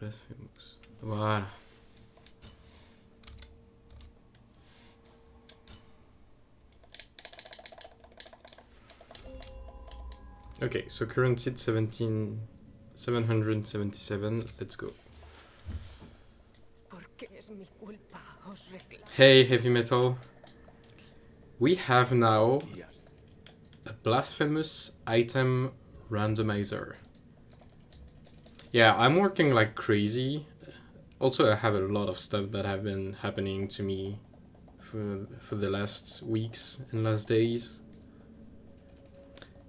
Blasphemous. Voilà. Okay, so current seed 777. Let's go. Hey, heavy metal. We have now a Blasphemous item randomizer. Yeah, I'm working like crazy. Also, I have a lot of stuff that have been happening to me for the last weeks and last days.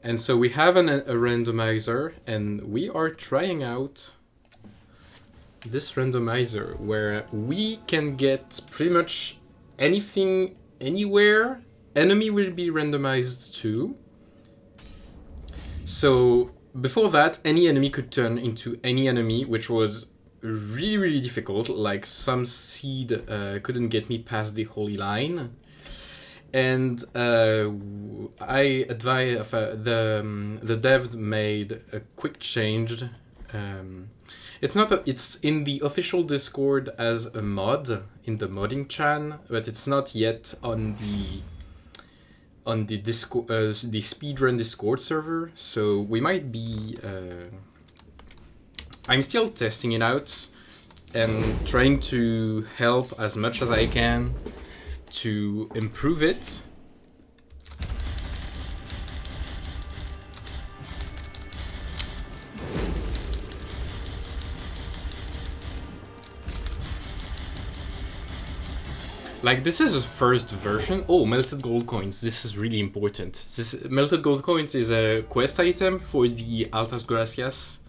And so we have a randomizer, and we are trying out this randomizer where we can get pretty much anything, anywhere. Enemy will be randomized too. So before that, any enemy could turn into any enemy, which was really, really difficult. Like some seed couldn't get me past the holy line. And I advise the dev made a quick change. It's in the official Discord as a mod in the modding chan, but it's not yet on the Discord, the speedrun Discord server. So we might be. I'm still testing it out and trying to help as much as I can to improve it. Like, this is a first version. Oh, melted gold coins. This is really important. This melted gold coins is a quest item for the Altas Gracias.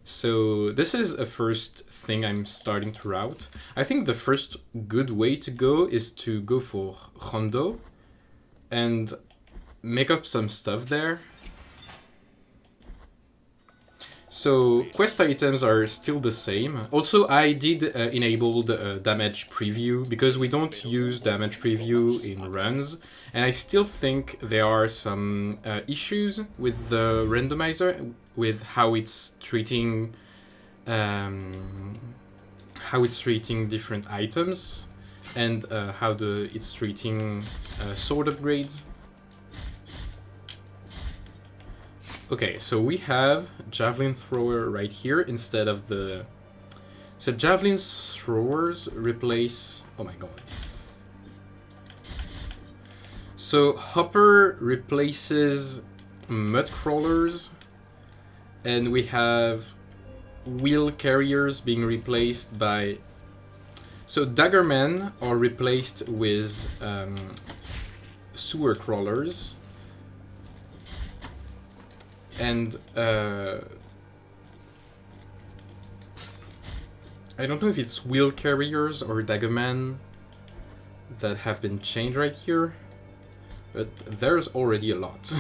So this is a first thing I'm starting to route. I think the first good way to go is to go for Rondo and make up some stuff there. So quest items are still the same. Also, I did enable the damage preview because we don't use damage preview in runs, and I still think there are some issues with the randomizer, with how it's treating different items, and how it's treating sword upgrades. Okay, so we have javelin thrower right here instead of the. So javelin throwers replace. Oh my god. So hopper replaces mud crawlers, and we have wheel carriers being replaced by. So daggermen are replaced with sewer crawlers. And I don't know if it's wheel carriers or daggermen that have been changed right here, but there's already a lot.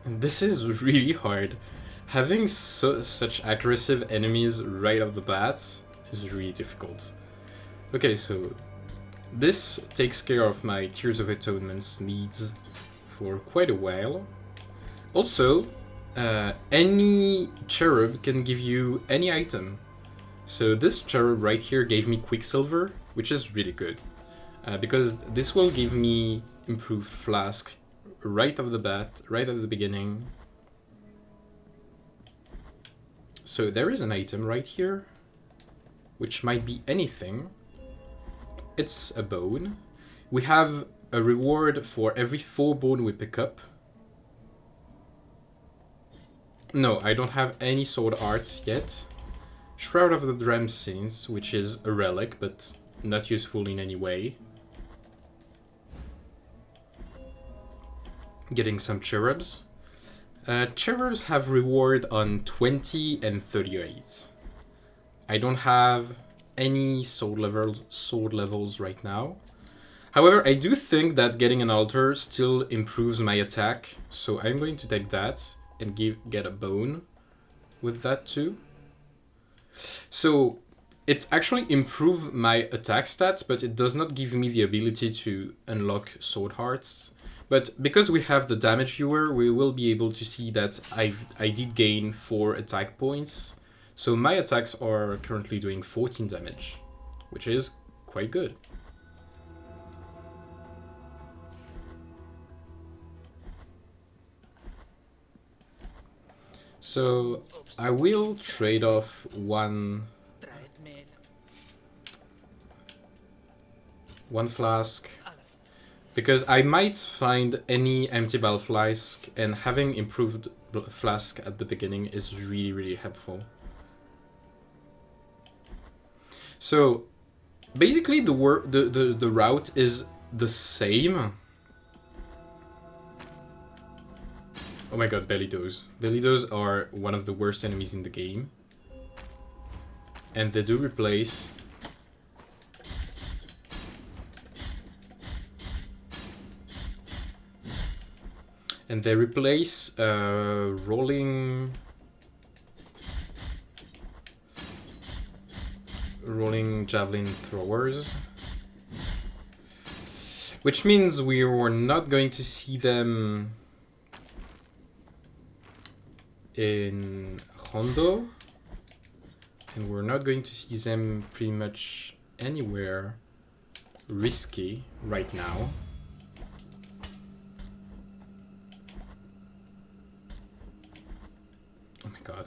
And this is really hard. Having such aggressive enemies right off the bat is really difficult. Okay, so this takes care of my Tears of Atonement's needs for quite a while. Also, any cherub can give you any item. So this cherub right here gave me Quicksilver, which is really good. Because this will give me improved flask right off the bat, right at the beginning. So there is an item right here, which might be anything. It's a bone. We have a reward for every 4 bone we pick up. No, I don't have any sword arts yet. Shroud of the Dram Saints, which is a relic, but not useful in any way. Getting some cherubs. Cherubs have reward on 20 and 38. I don't have any sword levels right now. However, I do think that getting an altar still improves my attack, so I'm going to take that and get a bone with that too. So it actually improved my attack stats, but it does not give me the ability to unlock sword hearts. But because we have the damage viewer, we will be able to see that I did gain 4 attack points. So my attacks are currently doing 14 damage, which is quite good. So I will trade off one flask, because I might find any empty battle flask, and having improved flask at the beginning is really, really helpful. So basically the route is the same. Oh my god, Bellydos. Bellydos are one of the worst enemies in the game. And they do replace... And they replace rolling javelin throwers. Which means we were not going to see them in Hondo, and we're not going to see them pretty much anywhere risky right now. Oh my god.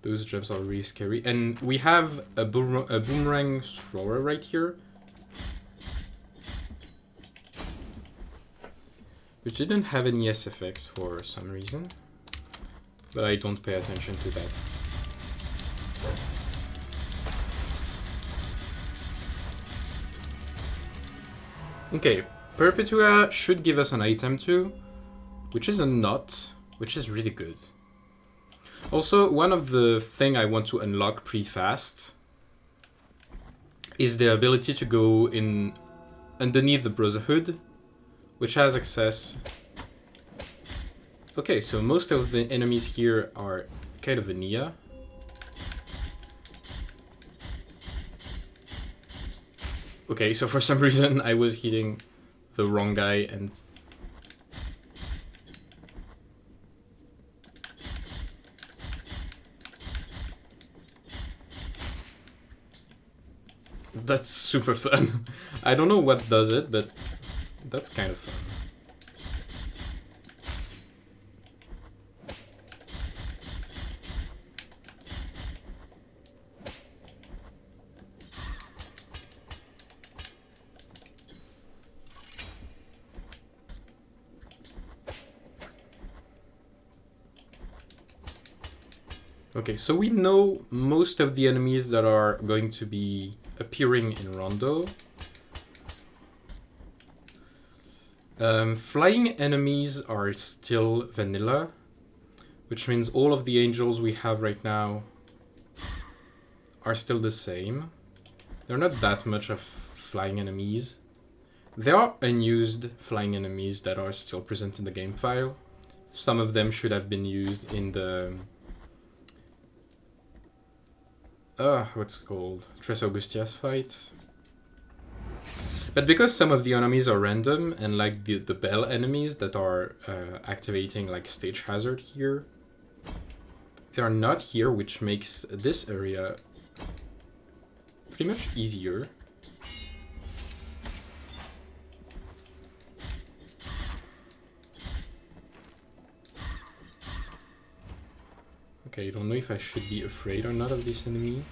Those jumps are really scary. And we have a boomerang thrower right here, which didn't have any S effects for some reason, but I don't pay attention to that. Okay, Perpetua should give us an item too, which is a nut, which is really good. Also, one of the things I want to unlock pretty fast is the ability to go in underneath the Brotherhood, which has access... Okay, so most of the enemies here are kind of vanilla. Okay, so for some reason I was hitting the wrong guy and... That's super fun. I don't know what does it, but that's kind of fun. Okay, so we know most of the enemies that are going to be appearing in Rondo. Flying enemies are still vanilla, which means all of the angels we have right now are still the same. There are not that much of flying enemies. There are unused flying enemies that are still present in the game file. Some of them should have been used in the... what's it called? Tres Augustias fight. But because some of the enemies are random, and like the bell enemies that are activating like stage hazard here, they are not here, which makes this area pretty much easier. Okay, I don't know if I should be afraid or not of this enemy.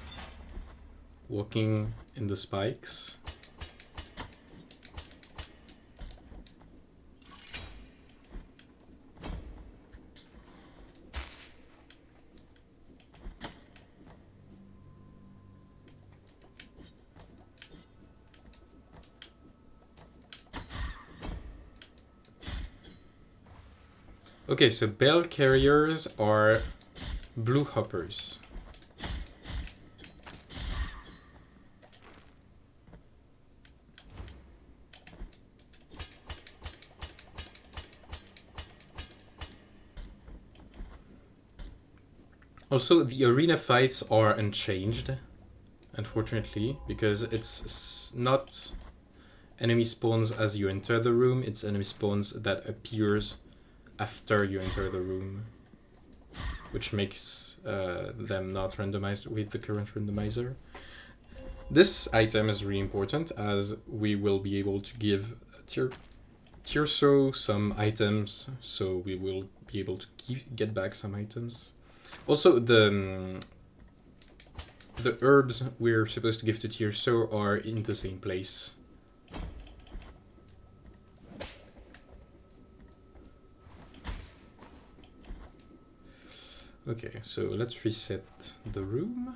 Walking in the spikes. Okay, so bell carriers are blue hoppers. Also, the arena fights are unchanged, unfortunately, because it's not enemy spawns as you enter the room, it's enemy spawns that appears after you enter the room, which makes them not randomized with the current randomizer. This item is really important as we will be able to give Tirso some items, so we will be able to get back some items. Also, the herbs we're supposed to give to Tirso are in the same place. Okay, so let's reset the room.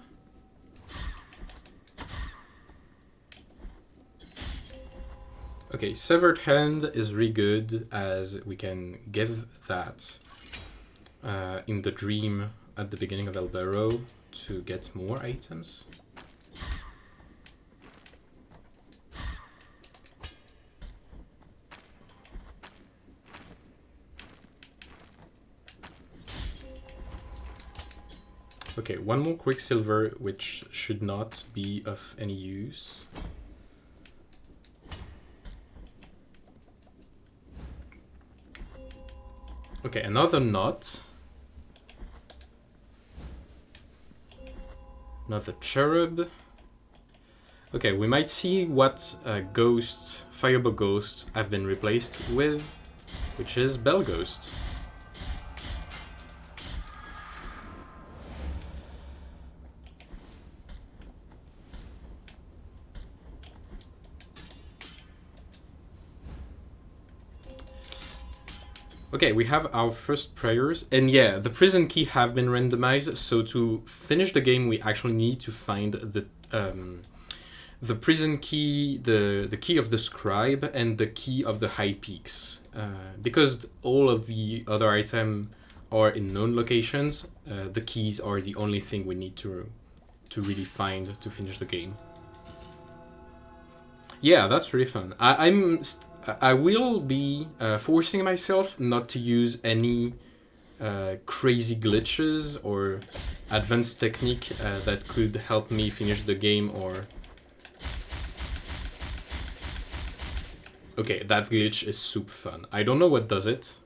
Okay, Severed Hand is really good as we can give that in the dream at the beginning of Elbero to get more items. Okay, one more Quicksilver, which should not be of any use. Okay, another knot. Another cherub. Okay, we might see what ghost, Fireball Ghost, I've been replaced with, which is Bell Ghost. Okay, we have our first prayers, and yeah, the prison key have been randomized, so to finish the game we actually need to find the prison key, the key of the scribe, and the key of the high peaks. Because all of the other items are in known locations, the keys are the only thing we need to really find to finish the game. Yeah, that's really fun. I will be forcing myself not to use any crazy glitches or advanced technique that could help me finish the game or... Okay, that glitch is super fun. I don't know what does it.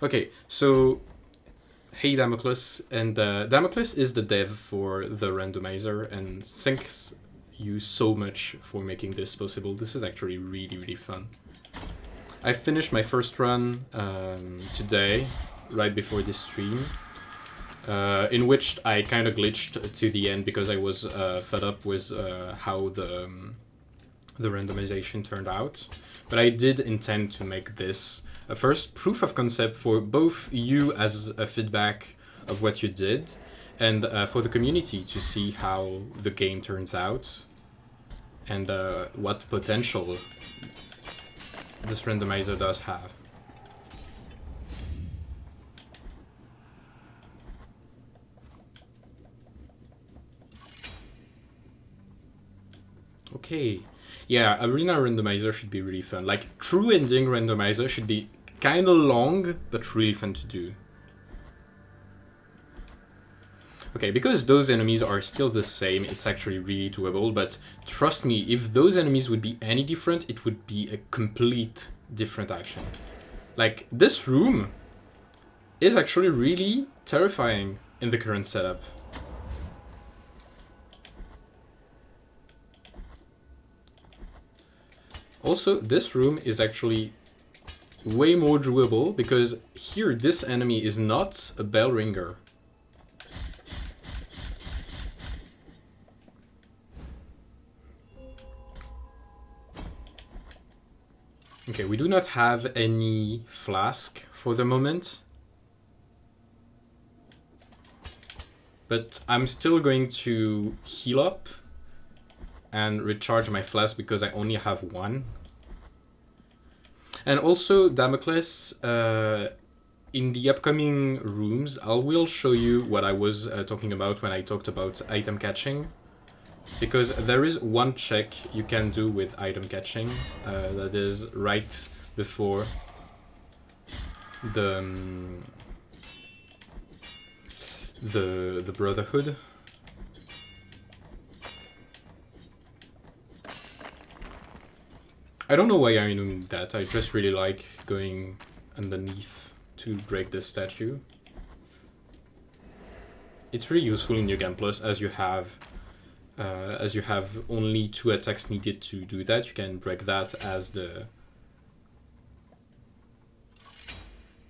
Okay, so... Hey Damocles, and Damocles is the dev for the randomizer, and thanks you so much for making this possible. This is actually really, really fun. I finished my first run today, right before this stream, in which I kind of glitched to the end because I was fed up with how the randomization turned out. But I did intend to make this a first proof of concept for both you as a feedback of what you did, and for the community to see how the game turns out and what potential this randomizer does have. Okay, yeah, Arena Randomizer should be really fun. Like, True Ending Randomizer should be kind of long, but really fun to do. Okay, because those enemies are still the same, it's actually really doable, but trust me, if those enemies would be any different, it would be a complete different action. Like, this room is actually really terrifying in the current setup. Also, this room is actually way more doable because here this enemy is not a bell ringer. Okay, we do not have any flask for the moment. But I'm still going to heal up and recharge my flask because I only have one. And also, Damocles, in the upcoming rooms, I will show you what I was talking about when I talked about item catching. Because there is one check you can do with item catching that is right before the the Brotherhood. I don't know why I'm doing that. I just really like going underneath to break this statue. It's really useful in New Game Plus as you have only 2 attacks needed to do that. You can break that as the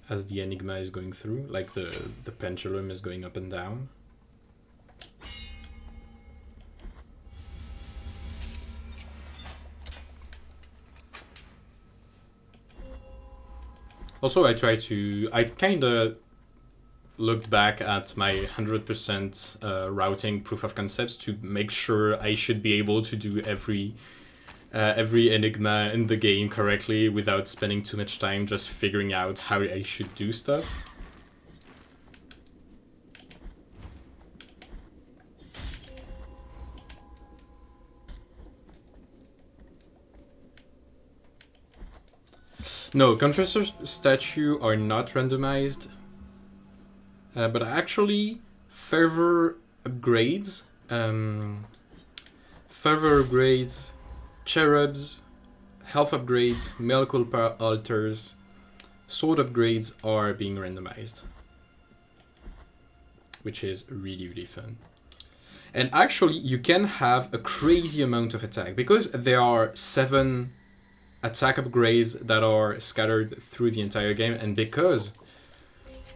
Enigma is going through, like the pendulum is going up and down. Also, I kind of looked back at my 100% routing proof of concepts to make sure I should be able to do every enigma in the game correctly without spending too much time just figuring out how I should do stuff. No, Confessor statue are not randomized, but actually fervor upgrades, cherubs, health upgrades, miracle altars, sword upgrades are being randomized, which is really, really fun. And actually, you can have a crazy amount of attack because there are 7 attack upgrades that are scattered through the entire game, and because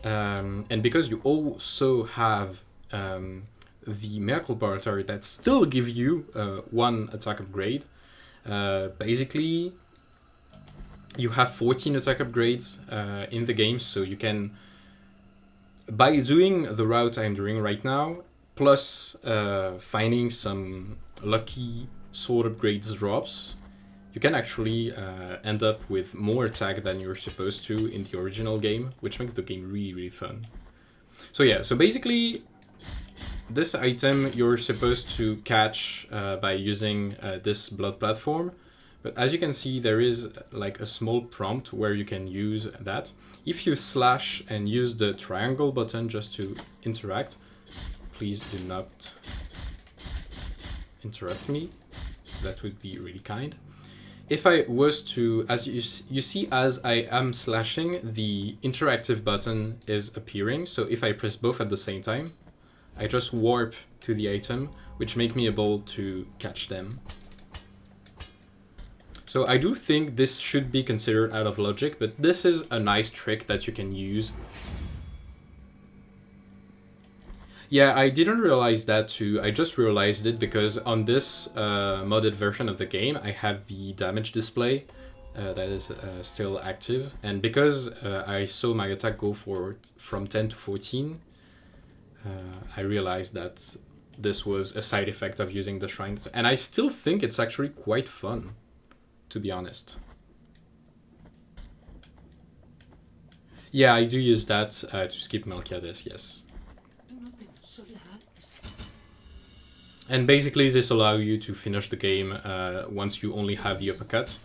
you also have the miracle altar that still give you 1 attack upgrade. Basically, you have 14 attack upgrades in the game, so you can, by doing the route I'm doing right now, plus finding some lucky sword upgrades drops, you can actually end up with more attack than you're supposed to in the original game, which makes the game really, really fun. So yeah, so basically, this item you're supposed to catch by using this blood platform, but as you can see, there is like a small prompt where you can use that. If you slash and use the triangle button just to interact, please do not interrupt me, that would be really kind. If I was to, as you see, as I am slashing, the interactive button is appearing. So if I press both at the same time, I just warp to the item, which make me able to catch them. So I do think this should be considered out of logic, but this is a nice trick that you can use. Yeah, I didn't realize that too. I just realized it because on this modded version of the game, I have the damage display that is still active. And because I saw my attack go from 10 to 14, I realized that this was a side effect of using the shrine. And I still think it's actually quite fun, to be honest. Yeah, I do use that to skip Melquiades, yes. And basically this allows you to finish the game once you only have the uppercut.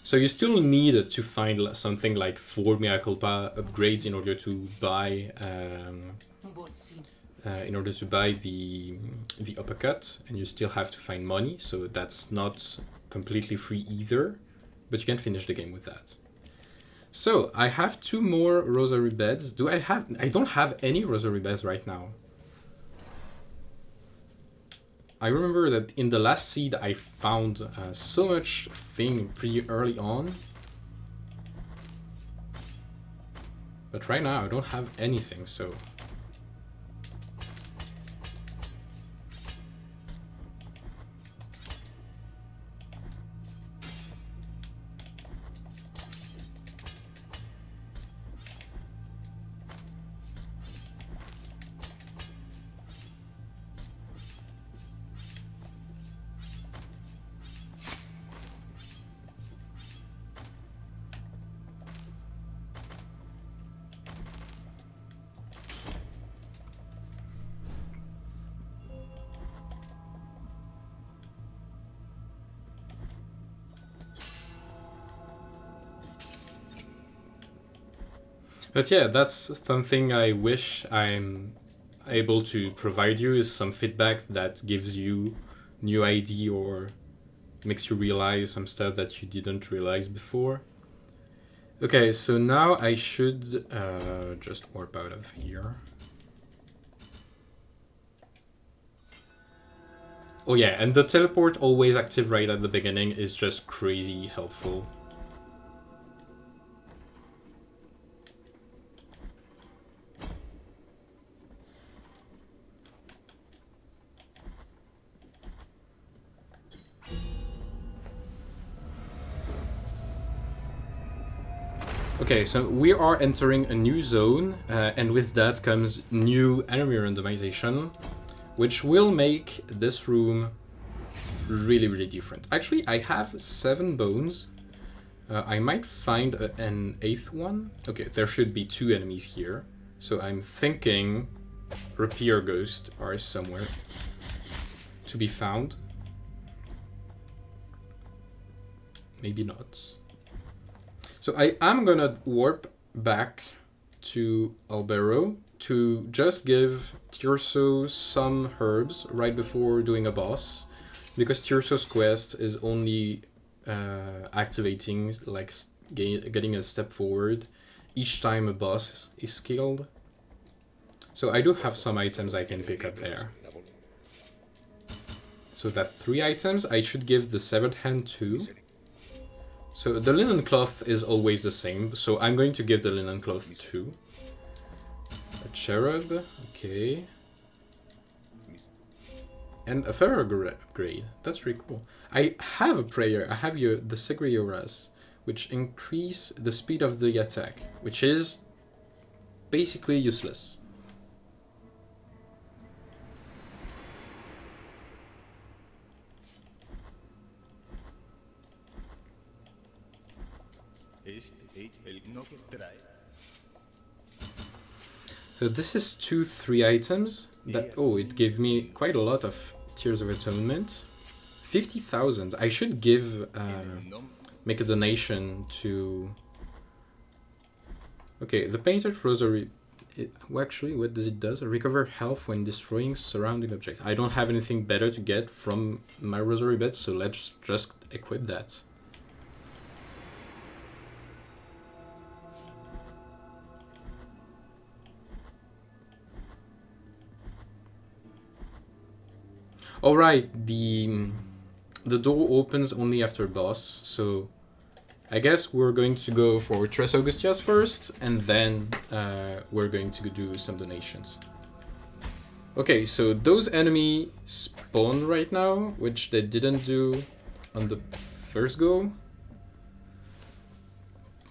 So you still need to find something like 4 Miracle upgrades in order to buy the uppercut, and you still have to find money, so that's not completely free either, but you can finish the game with that. So I have 2 more rosary beds. I don't have any rosary beds right now. I remember that in the last seed I found so much thing pretty early on. But right now I don't have anything, so... But yeah, that's something I wish I able to provide you is some feedback that gives you new idea or makes you realize some stuff that you didn't realize before. Okay, so now I should just warp out of here. Oh yeah, and the teleport always active right at the beginning is just crazy helpful. Okay, so we are entering a new zone, and with that comes new enemy randomization, which will make this room really different. Actually, I have 7 bones. I might find an 8th one. Okay, there should be 2 enemies here. So I'm thinking Rapier Ghosts are somewhere to be found. Maybe not. So I am gonna warp back to Albero to just give Tirso some herbs right before doing a boss, because Tirso's quest is only activating, like getting a step forward each time a boss is killed. So I do have some items I can pick up there. So that 3 items, I should give the Severed Hand to. So the linen cloth is always the same, so I'm going to give the linen cloth to a cherub, okay. And a further upgrade, that's really cool. I have a prayer, I have the Segrioras, which increase the speed of the attack, which is basically useless. So this is 3 items. That it gave me quite a lot of Tears of Atonement. 50,000. I should make a donation to. Okay, the Painted Rosary. Actually, what does it do? Recover health when destroying surrounding objects. I don't have anything better to get from my Rosary bed, so let's just equip that. Alright, the door opens only after boss, so I guess we're going to go for Tres Augustias first, and then we're going to do some donations. Okay, so those enemies spawn right now, which they didn't do on the first go.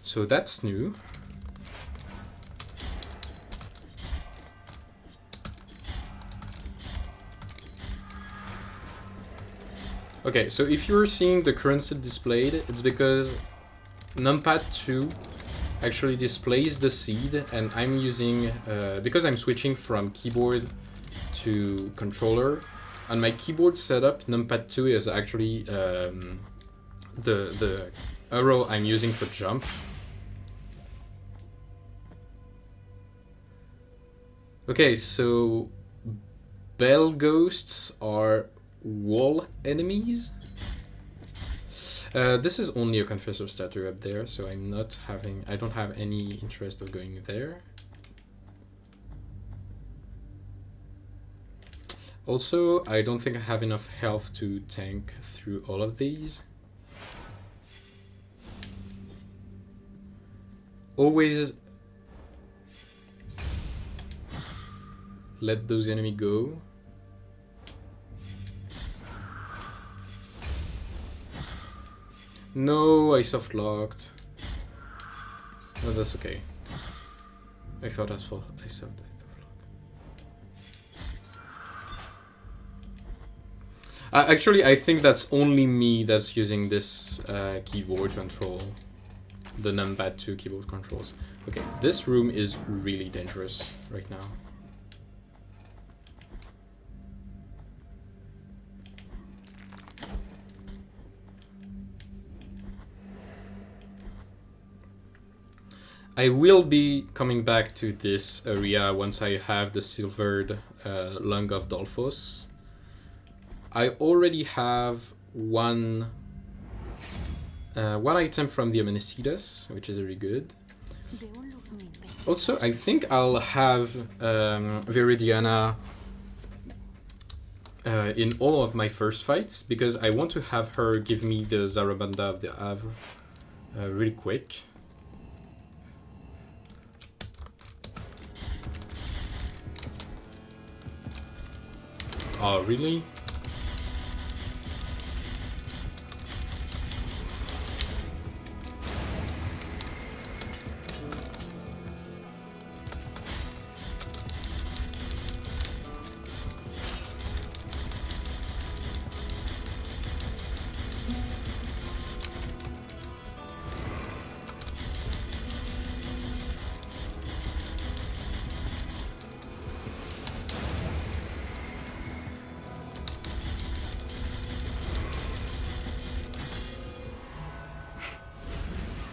So that's new. Okay, so if you're seeing the currency displayed, it's because numpad 2 actually displays the seed, and I'm using, because I'm switching from keyboard to controller, on my keyboard setup, numpad 2 is actually the arrow I'm using for jump. Okay, so bell ghosts are wall enemies. This is only a confessor statue up there, so I don't have any interest of going there. Also, I don't think I have enough health to tank through all of these. Always let those enemies go. No, I soft locked. No, that's okay. I thought I soft locked. Actually, I think that's only me that's using this keyboard control. The numpad 2 keyboard controls. Okay, this room is really dangerous right now. I will be coming back to this area once I have the silvered lung of Dolphos. I already have one item from the Amenicidas, which is very good. Also, I think I'll have Viridiana in all of my first fights, because I want to have her give me the Zarabanda of the Havre really quick. Oh, really?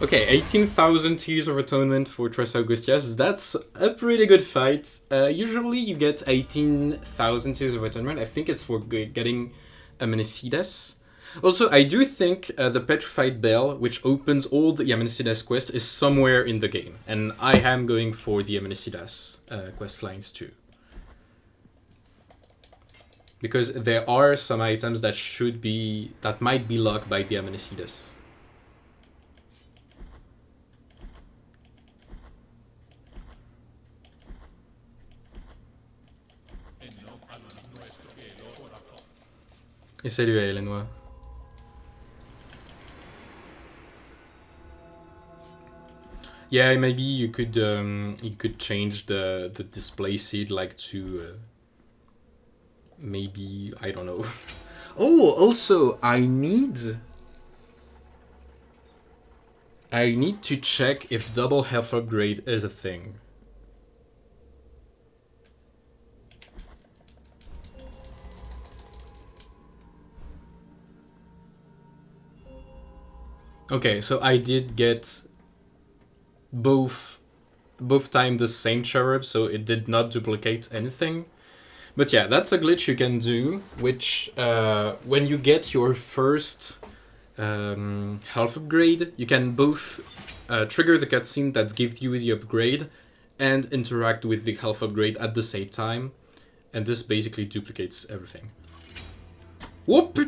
Okay, 18,000 Tears of Atonement for Tres Augustias. That's a pretty good fight. Usually you get 18,000 Tears of Atonement. I think it's for getting Amenicidas. Also, I do think the Petrified Bell, which opens all the Amenicidas quest, is somewhere in the game. And I am going for the Amenicidas quest lines too. Because there are some items that might be locked by the Amenicidas. Et salut à Hélène. Yeah, maybe you could change the display seed like to maybe, I don't know. Oh, also I need to check if double health upgrade is a thing. Okay, so I did get both time the same cherub, so it did not duplicate anything. But yeah, that's a glitch you can do, which when you get your first health upgrade, you can both trigger the cutscene that gives you the upgrade and interact with the health upgrade at the same time, and this basically duplicates everything. Whoop!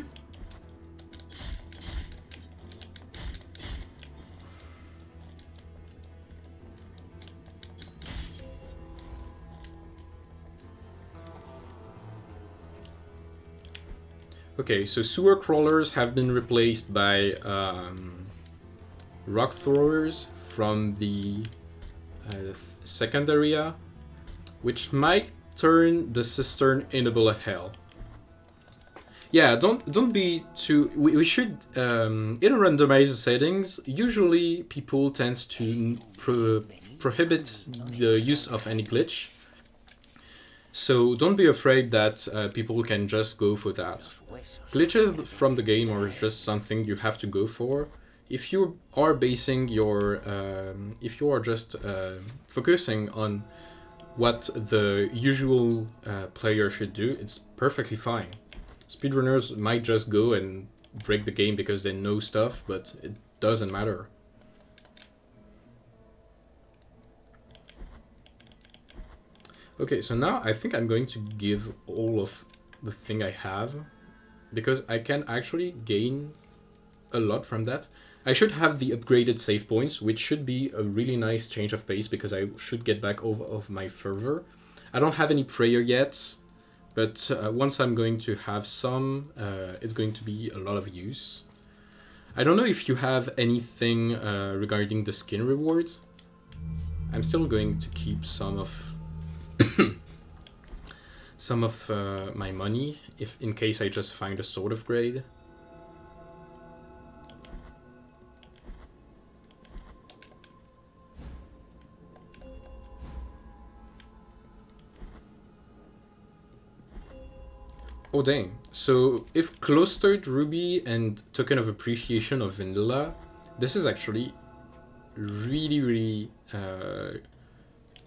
Okay, so sewer crawlers have been replaced by rock throwers from the second area, which might turn the cistern in a bullet hell. Yeah, don't be too. We should in randomizer settings. Usually, people tends to prohibit the use of any glitch. So don't be afraid that people can just go for that. Glitches from the game are just something you have to go for. If you are basing your, if you are just focusing on what the usual player should do, it's perfectly fine. Speedrunners might just go and break the game because they know stuff, but it doesn't matter. Okay, so now I think I'm going to give all of the thing I have, because I can actually gain a lot from that. I should have the upgraded save points, which should be a really nice change of pace, because I should get back over of my fervor. I don't have any prayer yet, but once I'm going to have some, it's going to be a lot of use. I don't know if you have anything regarding the skin rewards. I'm still going to keep some of my money, if in case I just find a sword upgrade. Oh dang, so if Cloistered Ruby and Token of Appreciation of Vanilla, this is actually really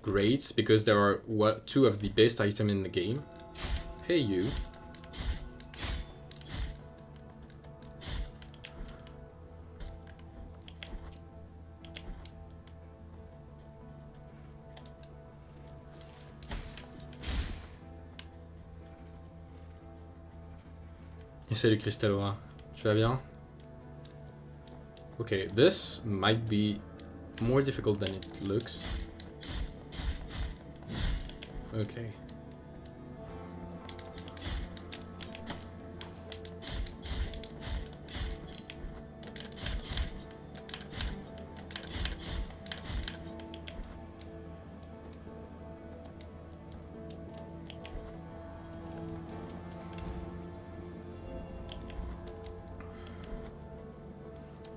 great because there are two of the best items in the game. Hey you. Et salut Crystalora, tu vas bien? Okay, this might be more difficult than it looks. Okay.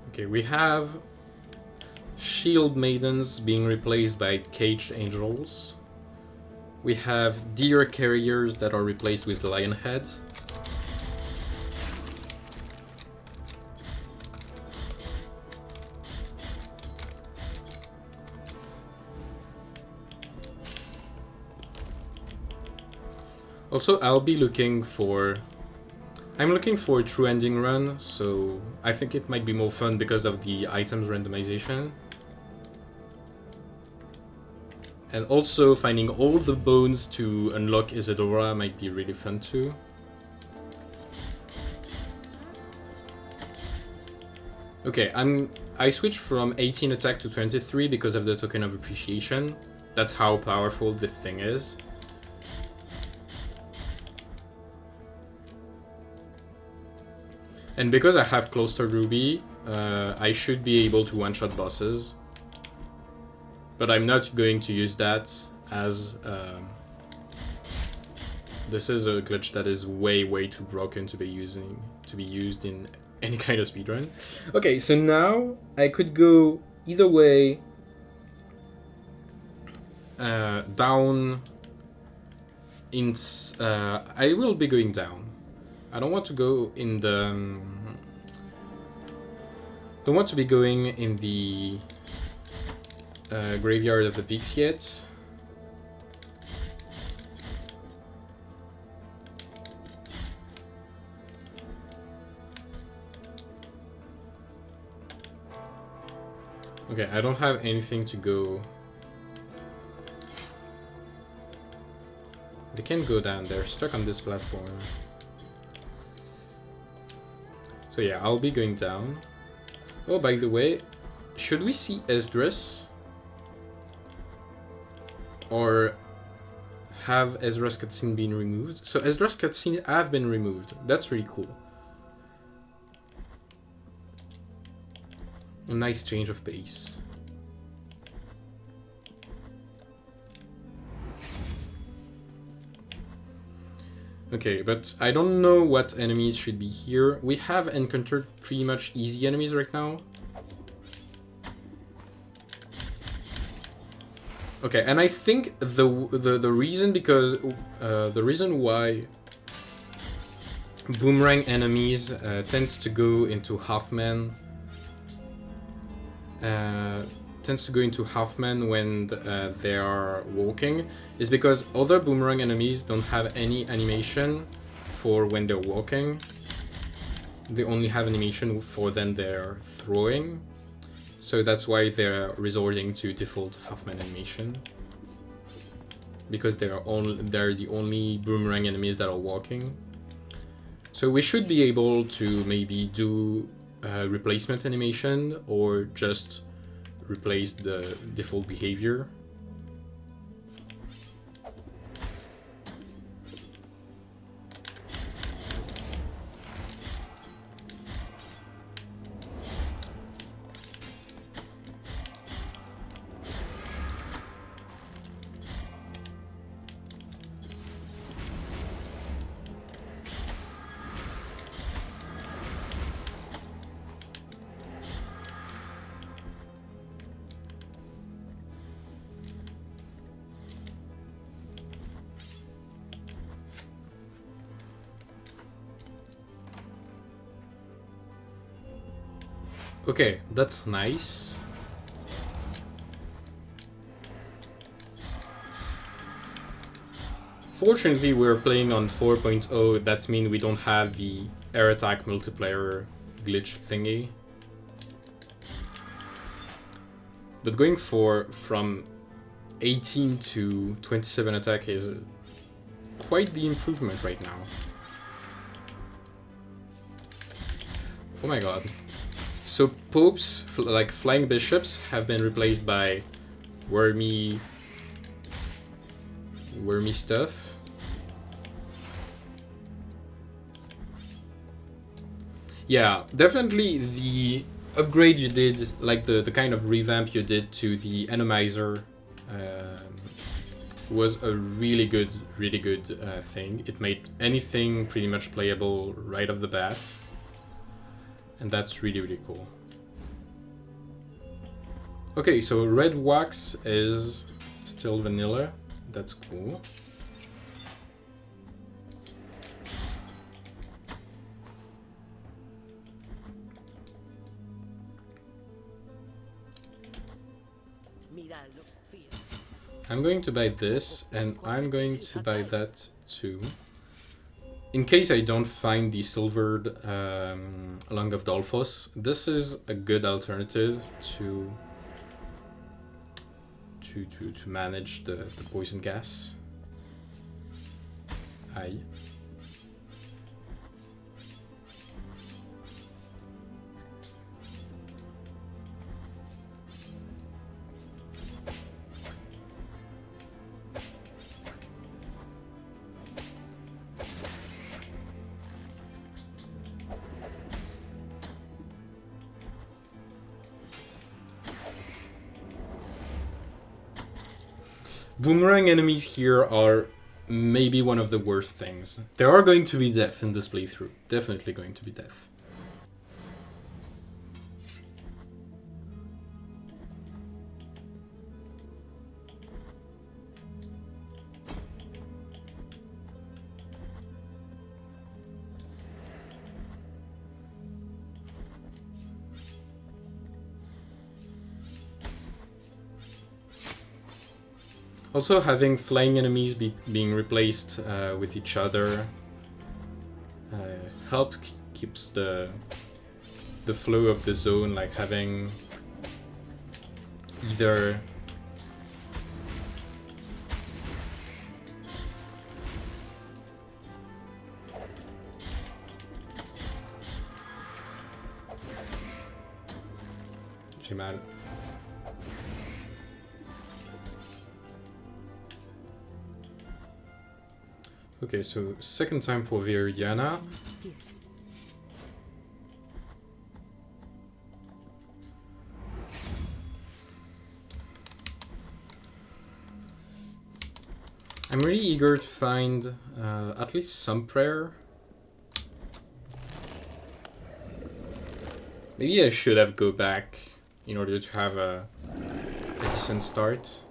Okay, we have shield maidens being replaced by caged angels. We have deer carriers that are replaced with lion heads. Also, I'm looking for a true ending run, so I think it might be more fun because of the items randomization. And also finding all the bones to unlock Isadora might be really fun too. Okay, I switched from 18 attack to 23 because of the token of appreciation. That's how powerful the thing is. And because I have Cloister Ruby, I should be able to one-shot bosses. But I'm not going to use that as... this is a glitch that is way too broken to be used in any kind of speedrun. Okay, so now I could go either way. Down... I will be going down. I don't want to go in the... don't want to be going in the graveyard of the peaks yet. Okay, I don't have anything to go... They can't go down, they're stuck on this platform. So yeah, I'll be going down. Oh, by the way, should we see Esdras? Or have Ezra's cutscene been removed? So Ezra's cutscene have been removed. That's really cool. A nice change of pace. Okay, but I don't know what enemies should be here. We have encountered pretty much easy enemies right now. Okay, and I think the reason the reason why boomerang enemies tends to go into half-man when they are walking is because other boomerang enemies don't have any animation for when they're walking. They only have animation for when they're throwing. So that's why they're resorting to default half-man animation. Because they're the only boomerang enemies that are walking. So we should be able to maybe do replacement animation or just replace the default behavior. Okay, that's nice. Fortunately, we're playing on 4.0. That means we don't have the air attack multiplayer glitch thingy. But going from 18 to 27 attack is quite the improvement right now. Oh my god. So popes, like flying bishops, have been replaced by wormy stuff. Yeah, definitely the upgrade you did, like the kind of revamp you did to the Randomizer, was a really good thing. It made anything pretty much playable right off the bat, and that's really cool. Okay, so red wax is still vanilla. That's cool. I'm going to buy this, and I'm going to buy that too. In case I don't find the silvered Lung of Dolphos, this is a good alternative to manage the poison gas. Aye. Boomerang enemies here are maybe one of the worst things. There are going to be death in this playthrough. Definitely going to be death. Also, having flying enemies being replaced with each other keeps the flow of the zone, like having either Jamal. Okay, so second time for Viridiana. I'm really eager to find at least some prayer. Maybe I should have go back in order to have a decent start.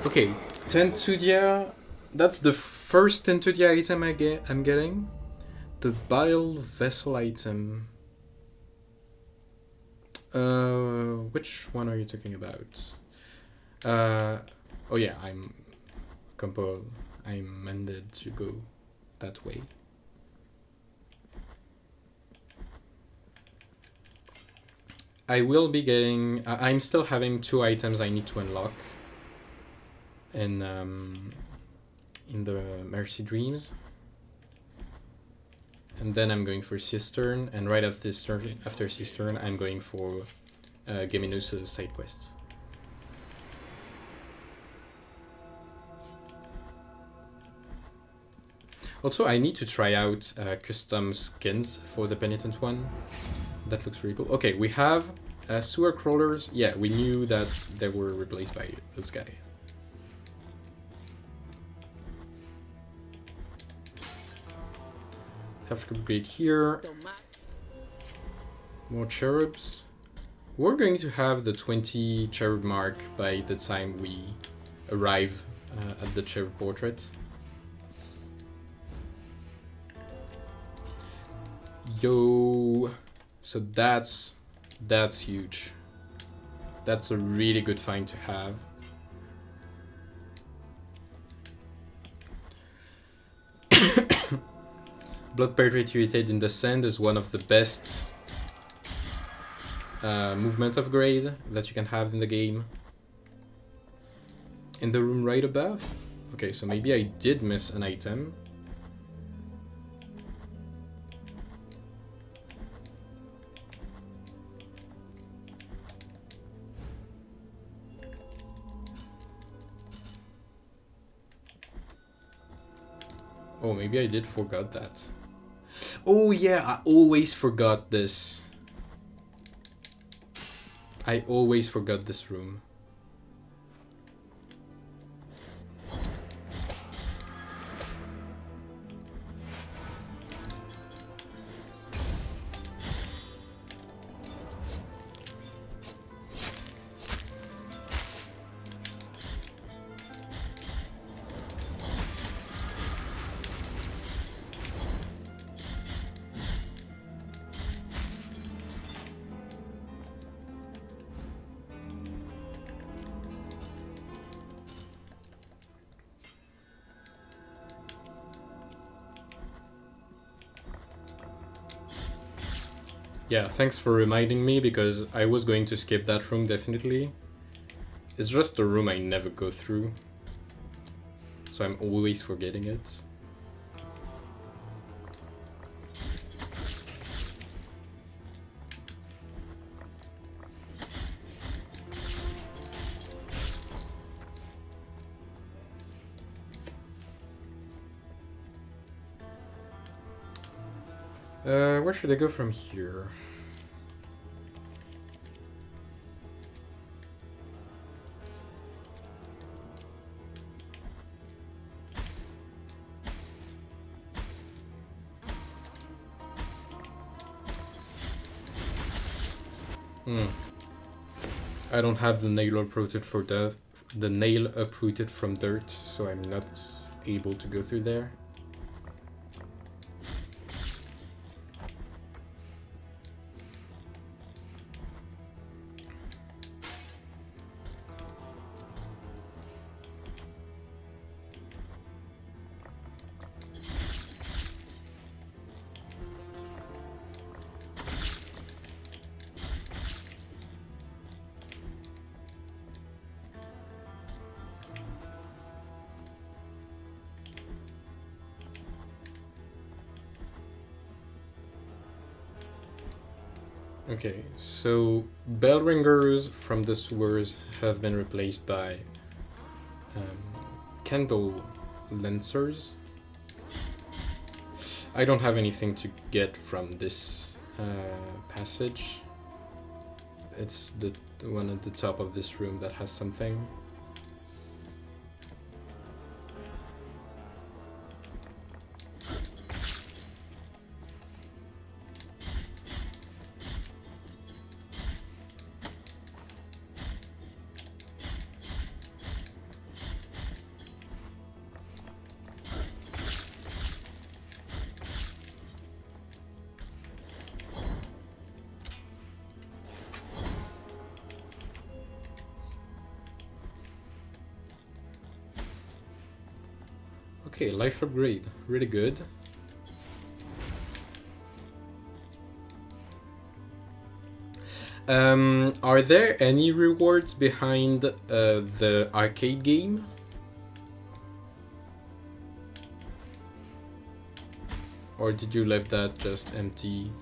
Okay, Tentudia, that's the first Tentudia item I'm getting. The Bile Vessel item. Which one are you talking about? Oh yeah, I'm mended to go that way. I will be getting... I'm still having 2 items I need to unlock in the Mercy Dreams. And then I'm going for Cistern, and right after Cistern, I'm going for Gemino's side quest. Also, I need to try out custom skins for the Penitent one. That looks really cool. Okay, we have sewer crawlers. Yeah, we knew that they were replaced by those guys. Have to upgrade here. More cherubs. We're going to have the 20 cherub mark by the time we arrive at the cherub portrait. Yo, so that's huge. That's a really good find to have. Blood perpetuated in the sand is one of the best movement of grade that you can have in the game. In the room right above? Okay, so maybe I did miss an item. Oh, maybe I did forgot that. Oh yeah, I always forgot this. I always forgot this room. Yeah, thanks for reminding me, because I was going to skip that room definitely. It's just a room I never go through, so I'm always forgetting it. Where should I go from here? I don't have the nail uprooted for the nail uprooted from dirt, so I'm not able to go through there. Okay, so bell ringers from the sewers have been replaced by candle lancers. I don't have anything to get from this passage. It's the one at the top of this room that has something. Okay, life upgrade, really good. Are there any rewards behind the arcade game? Or did you leave that just empty?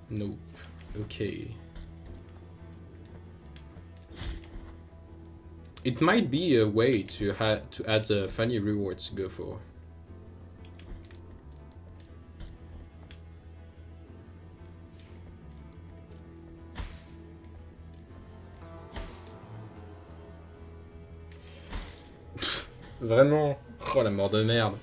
Nope. Okay. It might be a way to add funny rewards to go for. Vraiment. Oh la mort de merde.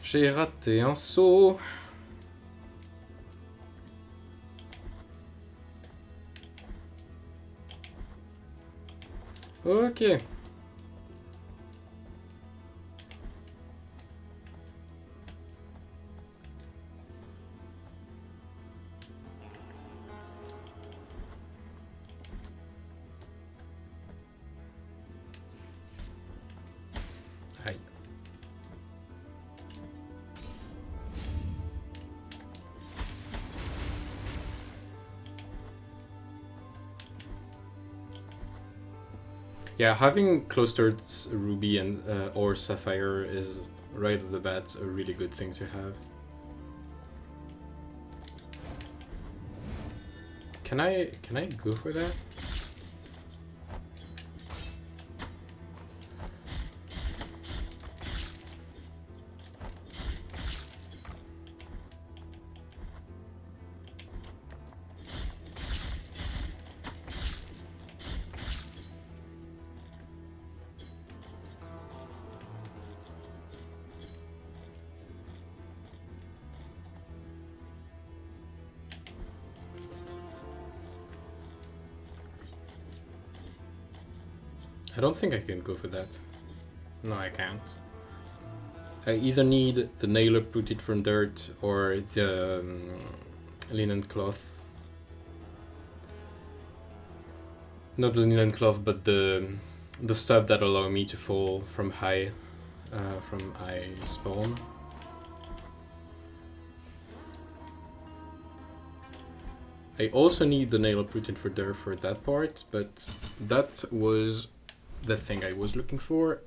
J'ai raté un saut. Ok. Aïe. Yeah, having clustered ruby and or sapphire is right off the bat a really good thing to have. Can I go for that? I don't think I can go for that. No, I can't. I either need the nail uprooted from dirt or the linen cloth. Not the linen cloth, but the stuff that allow me to fall from high spawn. I also need the nail uprooted for dirt for that part, but that was the thing I was looking for.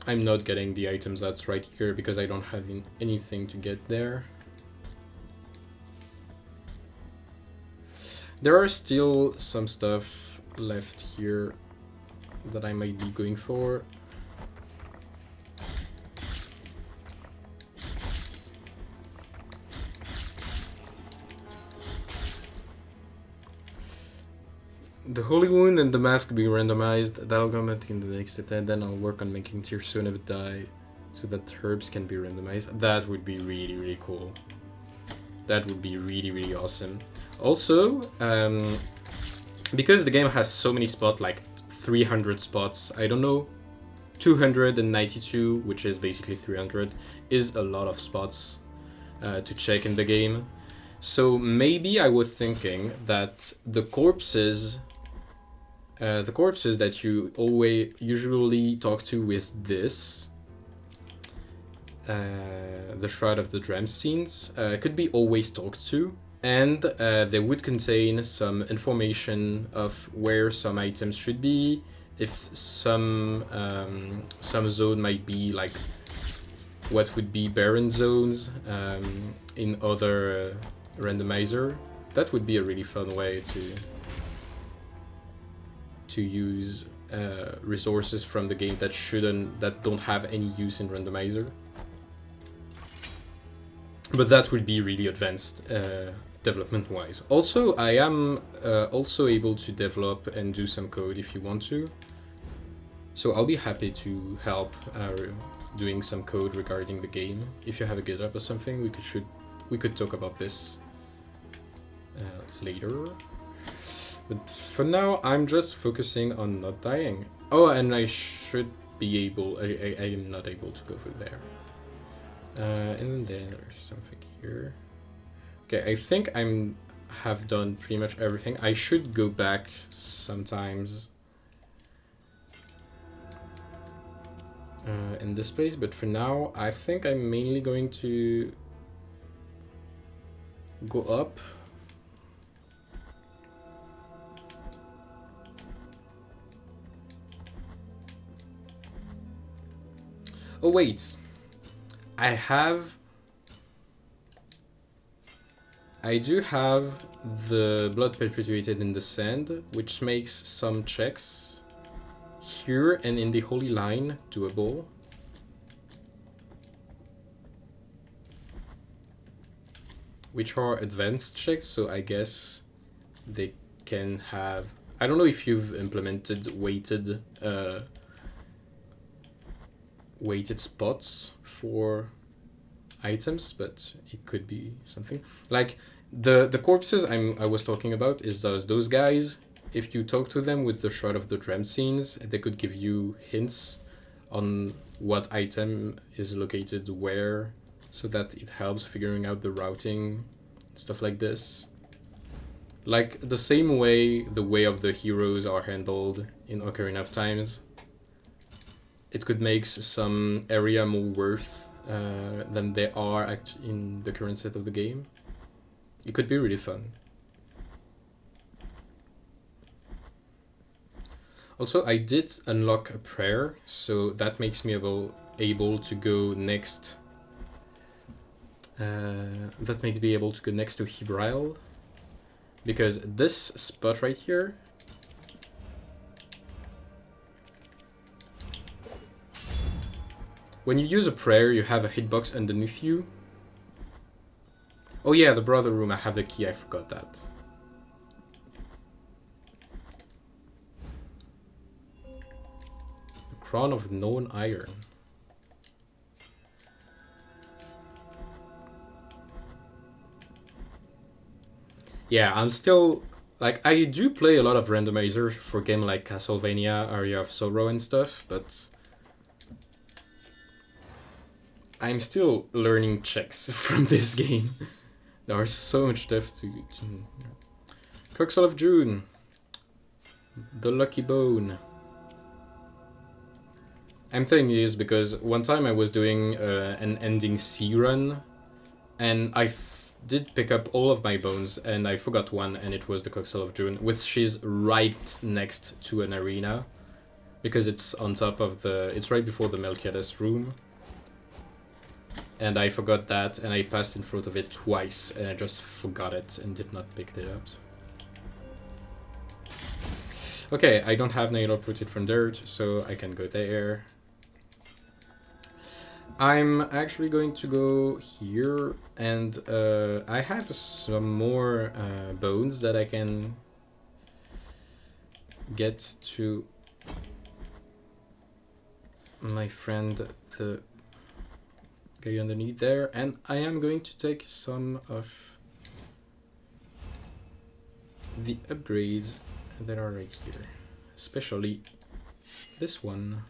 I'm not getting the items that's right here because I don't have anything to get there. There are still some stuff left here that I might be going for. The Holy Wound and the Mask being randomized, that'll come in the next attempt, then I'll work on making Tear Stone of Die so that herbs can be randomized. That would be really, really cool. That would be really, really awesome. Also, because the game has so many spots, like 300 spots, I don't know, 292, which is basically 300, is a lot of spots to check in the game. So maybe I was thinking that the corpses that you usually talk to with this, the Shroud of the Dramscenes, could be always talked to, and they would contain some information of where some items should be, if some zone might be like what would be barren zones in other randomizer. That would be a really fun way to use resources from the game that don't have any use in randomizer. But that would be really advanced development wise. Also, I am also able to develop and do some code if you want to. So I'll be happy to help doing some code regarding the game. If you have a GitHub or something, we could talk about this later. But for now, I'm just focusing on not dying. Oh, and I should be able. I am not able to go for there. And then there's something here. Okay, I think have done pretty much everything. I should go back sometimes in this place, but for now, I think I'm mainly going to go up. Oh wait, I do have the blood perpetuated in the sand, which makes some checks here and in the holy line doable. Which are advanced checks, so I guess they can have I don't know if you've implemented weighted spots for items, but it could be something. Like the corpses I was talking about is those guys. If you talk to them with the shot of the dream scenes, they could give you hints on what item is located where, so that it helps figuring out the routing, stuff like this. Like the same way the way of the heroes are handled in Ocarina of Times, it could make some area more worth than they are in the current set of the game. It could be really fun. Also, I did unlock a prayer, so that makes me able to go next. That makes me able to go next to Hebrail, because this spot right here. When you use a prayer, you have a hitbox underneath you. Oh yeah, the brother room, I have the key, I forgot that. The Crown of Known Iron. Yeah, I'm still... Like, I do play a lot of Randomizer for games like Castlevania, Aria of Sorrow and stuff, but... I'm still learning checks from this game. There are so much stuff to... Coxel of June. The Lucky Bone. I'm telling you this because one time I was doing an ending C run, and I did pick up all of my bones, and I forgot one, and it was the Coxel of June, which is right next to an arena, because it's on top of the... It's right before the Melquiades room. And I forgot that, and I passed in front of it twice, and I just forgot it and did not pick it up. Okay, I don't have nail uprooted from dirt, so I can go there. I'm actually going to go here, and I have some more bones that I can get to my friend, the guy underneath there, and I am going to take some of the upgrades that are right here, especially this one.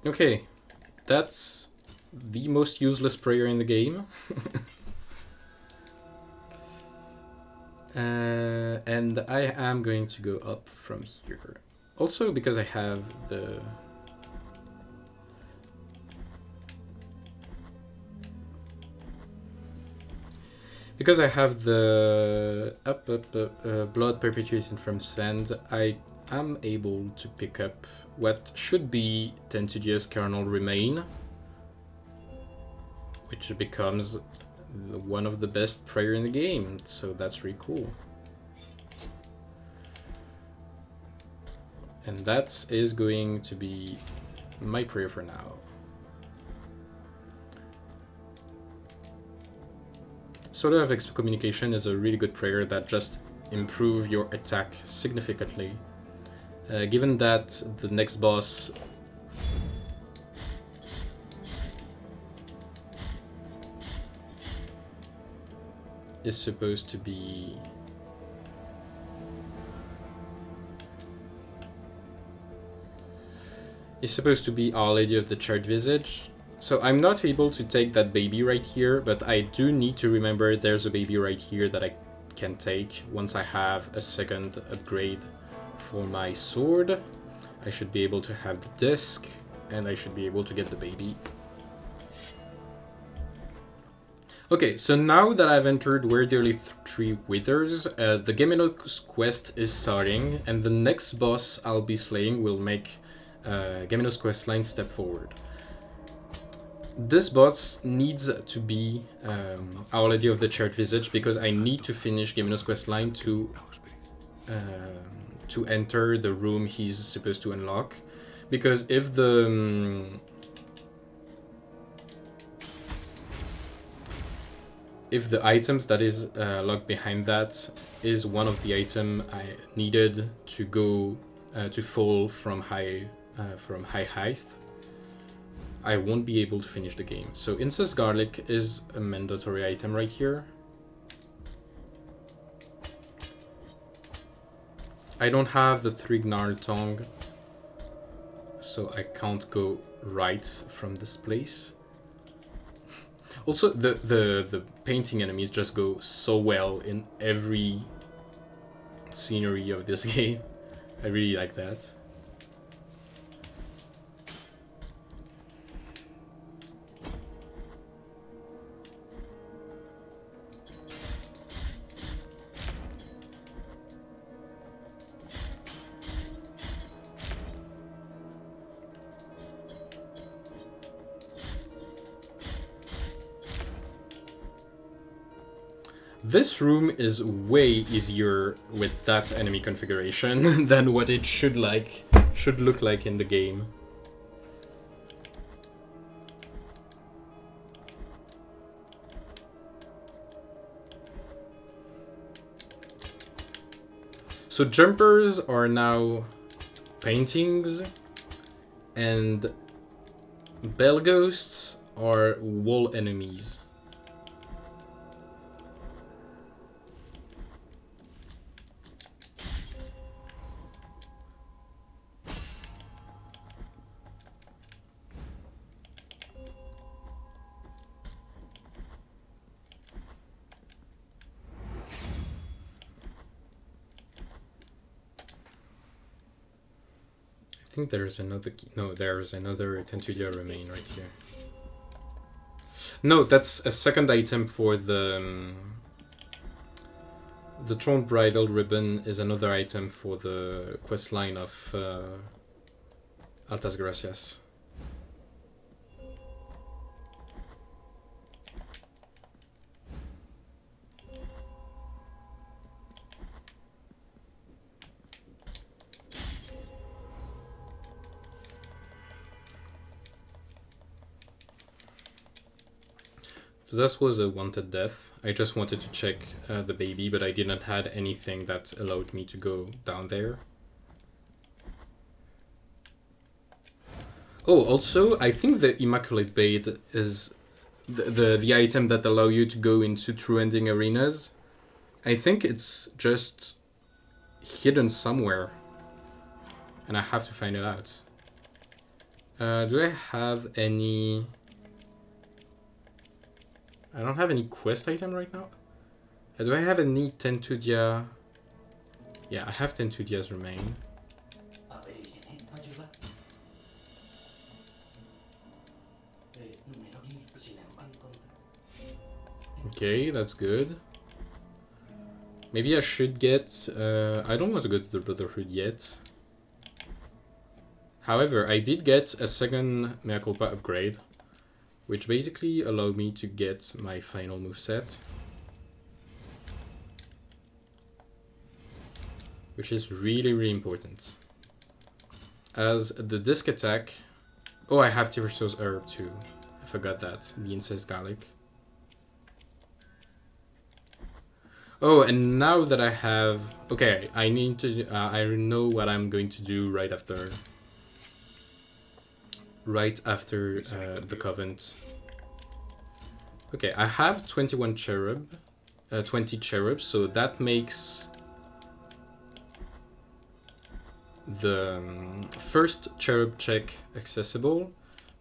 Okay, that's the most useless prayer in the game. And I am going to go up from here. Also because I have the... Because I have the blood perpetuating from sand, I am able to pick up what should be Tentidious Carnal Remain, which becomes one of the best prayer in the game, so that's really cool. And that is going to be my prayer for now. Sort of Excommunication is a really good prayer that just improves your attack significantly. Given that the next boss is supposed to be Our Lady of the Charred Visage. So I'm not able to take that baby right here, but I do need to remember there's a baby right here that I can take once I have a second upgrade for my sword. I should be able to have the disc, and I should be able to get the baby. Okay, so now that I've entered Where the Early Tree Withers, the Geminos quest is starting, and the next boss I'll be slaying will make Geminos quest line step forward. This boss needs to be Our Lady of the Charred Visage, because I need to finish Geminos quest line to to enter the room he's supposed to unlock. Because if the items that is locked behind that is one of the item I needed to go to fall from high height, I won't be able to finish the game. So incest garlic is a mandatory item right here. I don't have the three gnarled tongue, so I can't go right from this place. Also, the painting enemies just go so well in every scenery of this game. I really like that. This room is way easier with that enemy configuration than what it should look like in the game. So jumpers are now paintings, and bell ghosts are wall enemies. I think there's another key. No, there's another Tentudia remain right here. No, that's a second item for the Throne Bridal Ribbon is another item for the quest line of Altas Gracias. So this was a wanted death. I just wanted to check the baby, but I didn't have anything that allowed me to go down there. Oh, also, I think the Immaculate Blade is the item that allow you to go into true ending arenas. I think it's just hidden somewhere, and I have to find it out. Do I have any... I don't have any quest item right now. Do I have any Tentudia? Yeah, I have Tentudia's remain. Okay, that's good. Maybe I should get... I don't want to go to the Brotherhood yet. However, I did get a second Mea Culpa upgrade, which basically allowed me to get my final moveset, which is really, really important. As the disc attack... Oh, I have Traversal's herb too. I forgot that. The incest garlic. Oh, and now that I have... Okay, I need to... I know what I'm going to do right after... the Covenant. Okay, I have 21 cherub, 20 cherubs, so that makes the first cherub check accessible,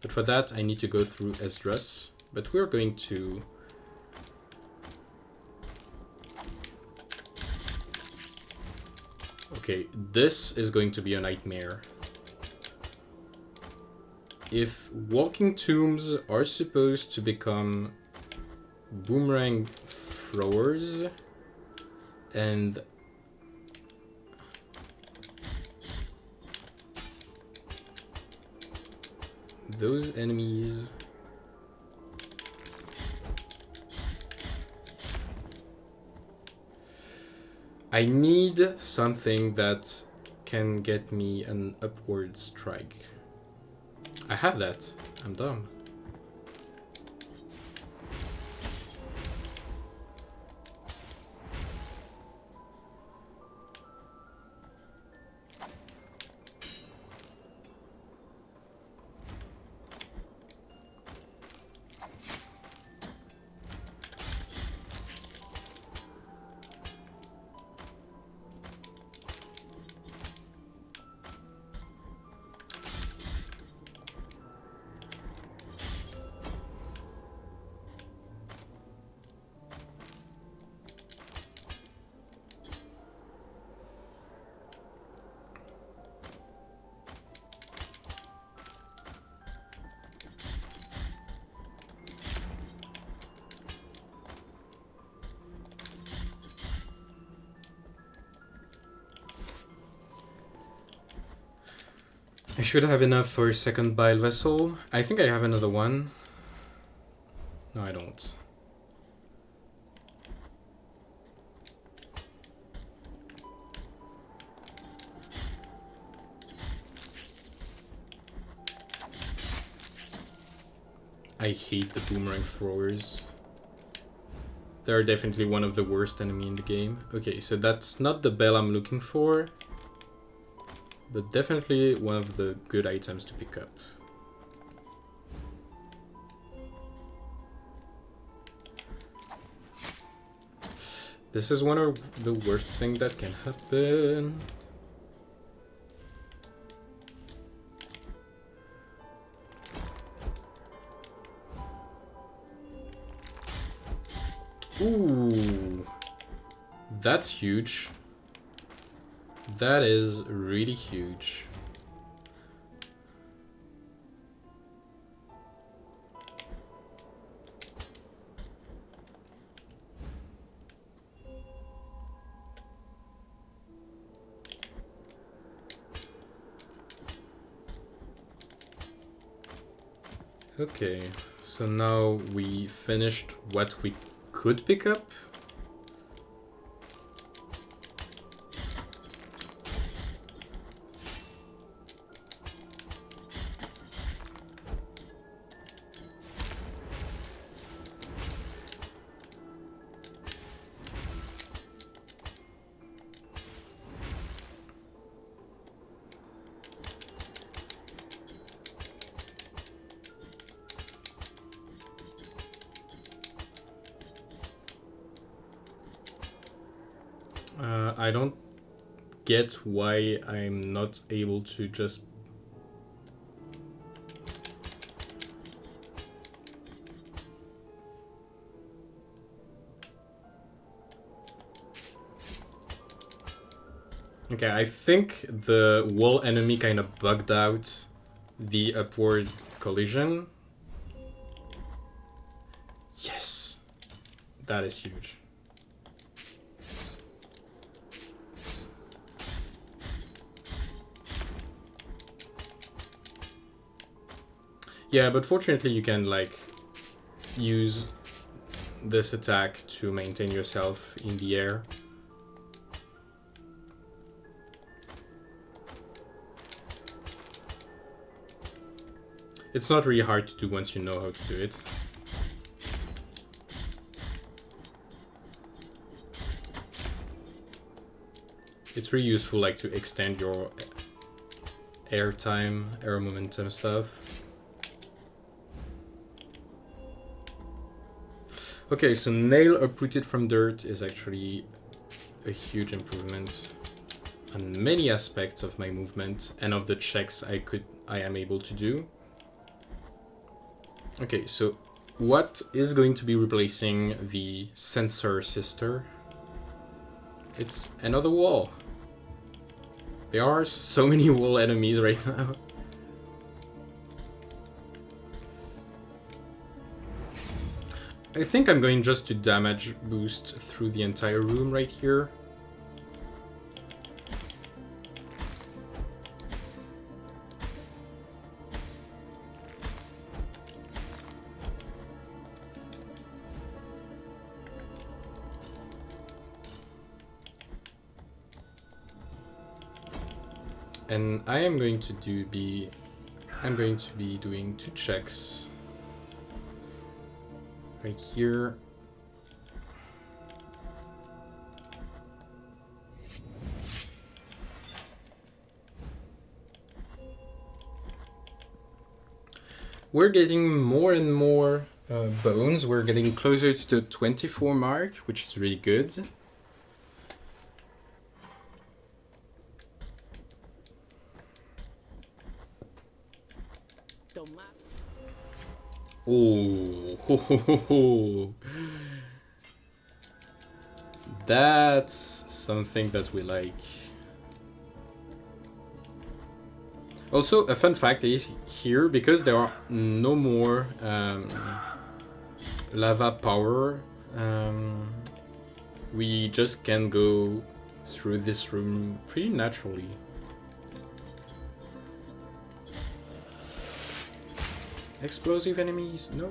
but for that I need to go through Esdras, but we're going to... Okay, this is going to be a nightmare. If walking tombs are supposed to become boomerang throwers, and those enemies... I need something that can get me an upward strike. I have that. I'm dumb. I should have enough for a second bile vessel. I think I have another one. No, I don't. I hate the boomerang throwers. They're definitely one of the worst enemy in the game. Okay, so that's not the bell I'm looking for, but definitely one of the good items to pick up. This is one of the worst things that can happen. Ooh, that's huge. That is really huge. Okay, so now we finished what we could pick up. I don't get why I'm not able to just... Okay, I think the wall enemy kind of bugged out the upward collision. Yes! That is huge. Yeah, but fortunately you can, like, use this attack to maintain yourself in the air. It's not really hard to do once you know how to do it. It's really useful, like, to extend your air time, air momentum stuff. Okay, so nail uprooted from dirt is actually a huge improvement on many aspects of my movement and of the checks I am able to do. Okay, so what is going to be replacing the sensor sister? It's another wall. There are so many wall enemies right now. I think I'm going just to damage boost through the entire room right here. And I am going to be doing 2 checks right here. We're getting more and more bones. We're getting closer to the 24 mark, which is really good. Oh, ho, ho, ho, ho. That's something that we like. Also, a fun fact is here, because there are no more lava power, we just can go through this room pretty naturally. Explosive enemies, no.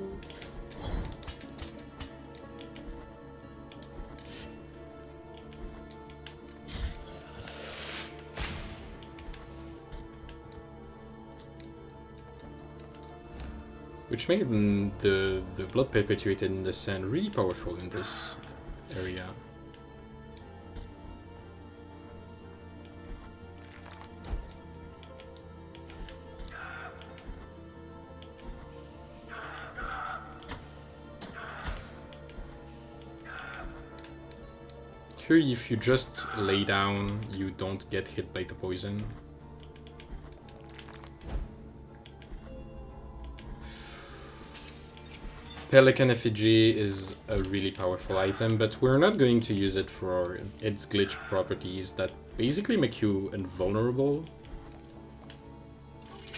Which makes the blood perpetuated in the sand really powerful in this area. Here, if you just lay down, you don't get hit by the poison. Pelican Effigy is a really powerful item, but we're not going to use it for its glitch properties that basically make you invulnerable.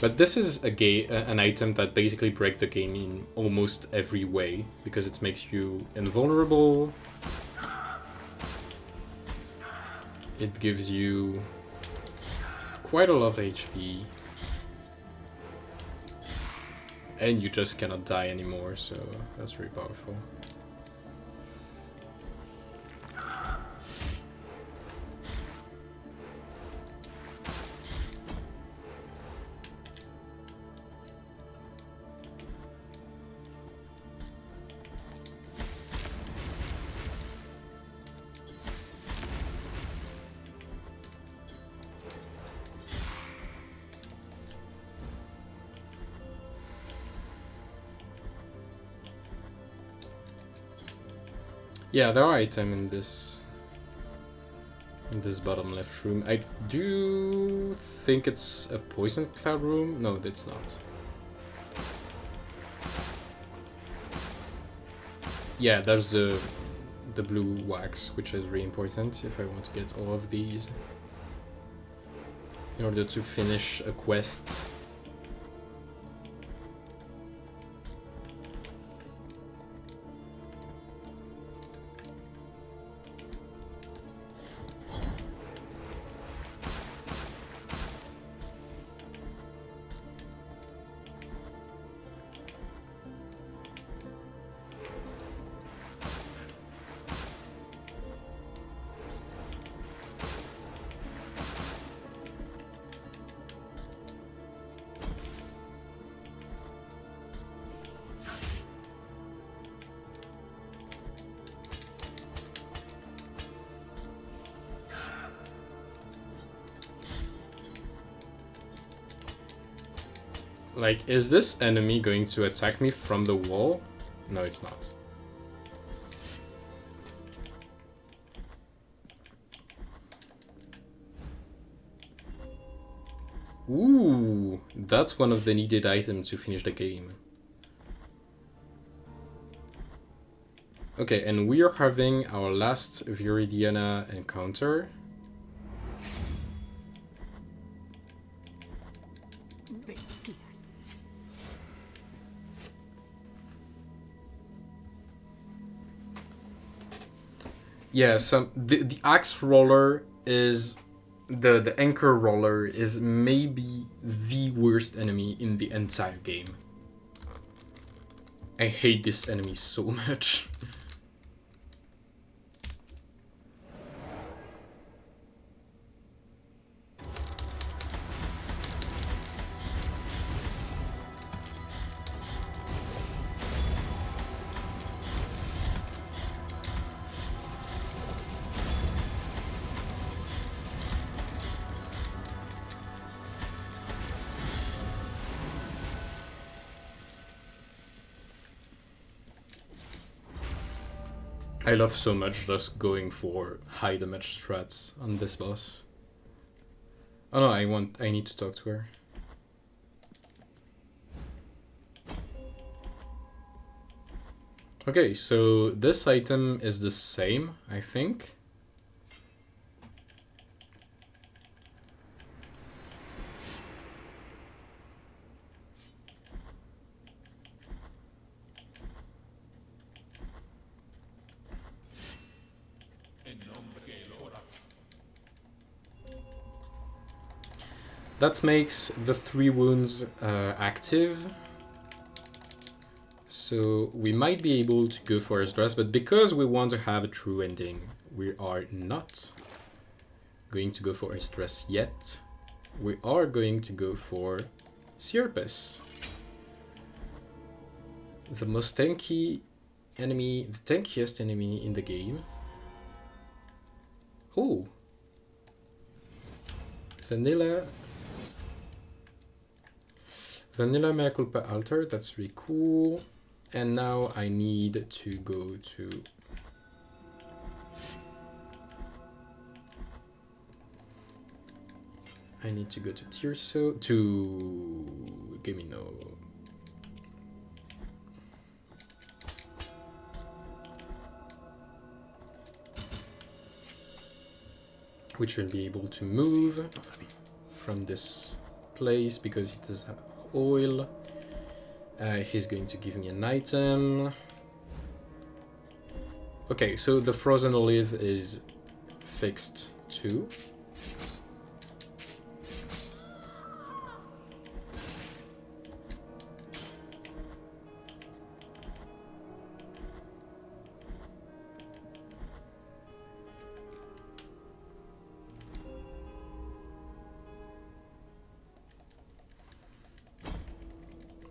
But this is an item that basically breaks the game in almost every way, because it makes you invulnerable. It gives you quite a lot of HP. And you just cannot die anymore, so that's very powerful. Yeah, there are items in this bottom left room. I do think it's a poison cloud room. No, that's not. Yeah, there's the blue wax, which is really important if I want to get all of these in order to finish a quest. Like, is this enemy going to attack me from the wall? No, it's not. Ooh, that's one of the needed items to finish the game. Okay, and we are having our last Viridiana encounter. Yeah, so the axe roller is the anchor roller is maybe the worst enemy in the entire game. I hate this enemy so much. I love so much just going for high damage strats on this boss. Oh no, I need to talk to her. Okay, so this item is the same, I think. That makes the 3 wounds active. So we might be able to go for Esdras, but because we want to have a true ending, we are not going to go for Esdras yet. We are going to go for Sierpes. The most tanky enemy, the tankiest enemy in the game. Oh! Vanilla Mea Culpa Altar, that's really cool. And now I need to go to... I need to go to Tirso, to Gemino. Which will be able to move from this place because it does have oil. He's going to give me an item. Okay, so the frozen olive is fixed too.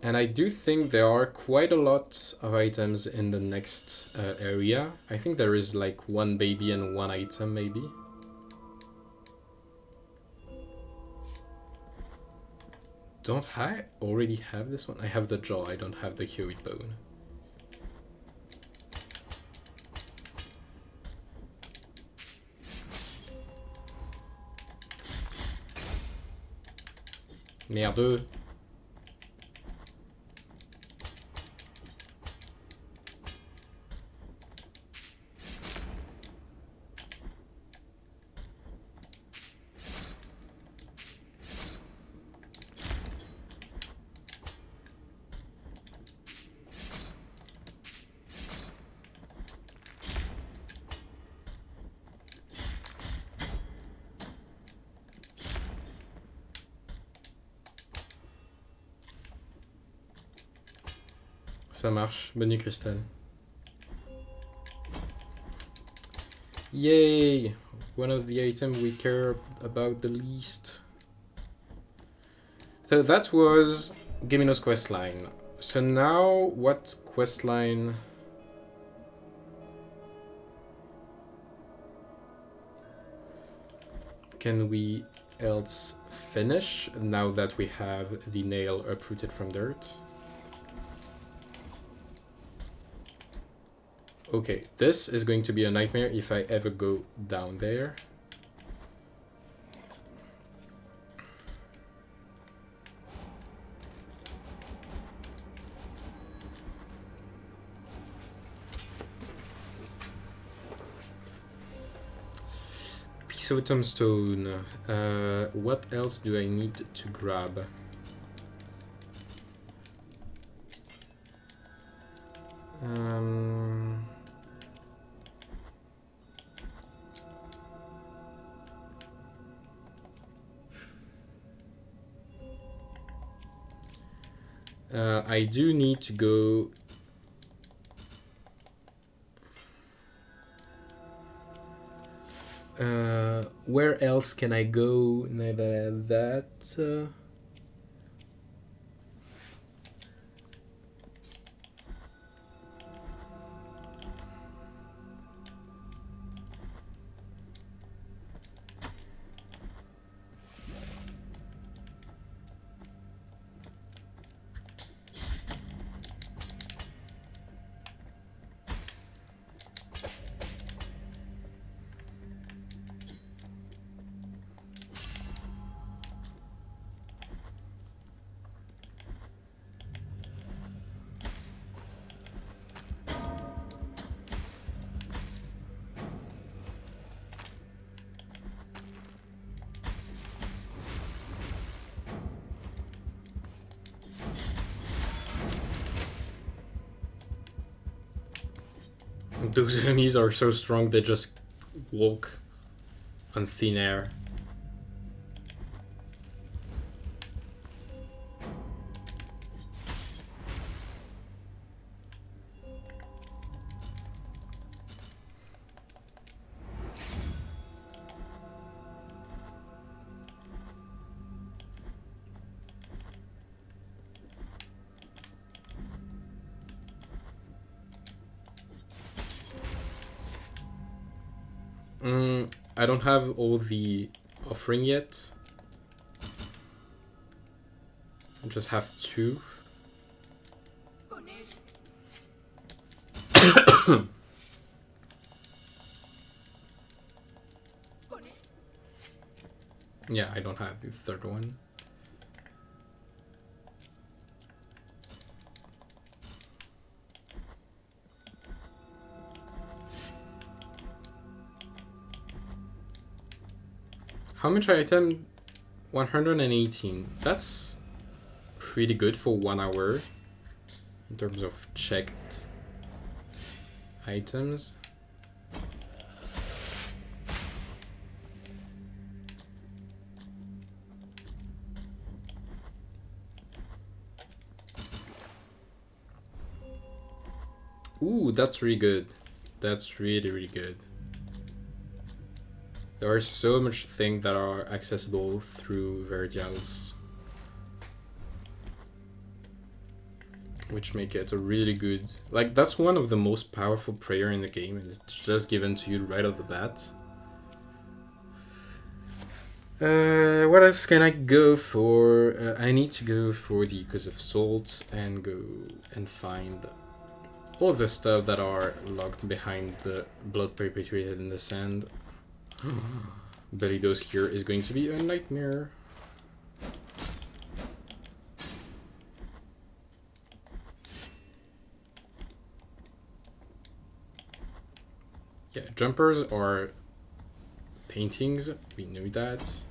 And I do think there are quite a lot of items in the next area. I think there is like 1 baby and 1 item maybe. Don't I already have this one? I have the jaw, I don't have the hewed bone. Merde. Ça marche. Bonne nuit, Cristal. Yay! One of the items we care about the least. So that was Gemino's questline. So now, what questline... can we else finish now that we have the nail uprooted from dirt? Okay, this is going to be a nightmare if I ever go down there. Piece of tombstone. What else do I need to grab? I do need to go... where else can I go now that I have that? Those enemies are so strong they just walk on thin air. I don't have all the offering yet. I just have 2. Yeah, I don't have the 3rd one. How much item? 118. That's pretty good for 1 hour in terms of checked items. Ooh, that's really good. That's really, really good. There are so much things that are accessible through Verdials, which make it a really good... Like, that's one of the most powerful prayer in the game, and it's just given to you right off the bat. What else can I go for? I need to go for the Echoes of Salt and go and find all the stuff that are locked behind the blood perpetuated in the sand. Belly here is going to be a nightmare. Yeah, jumpers are paintings, we knew that.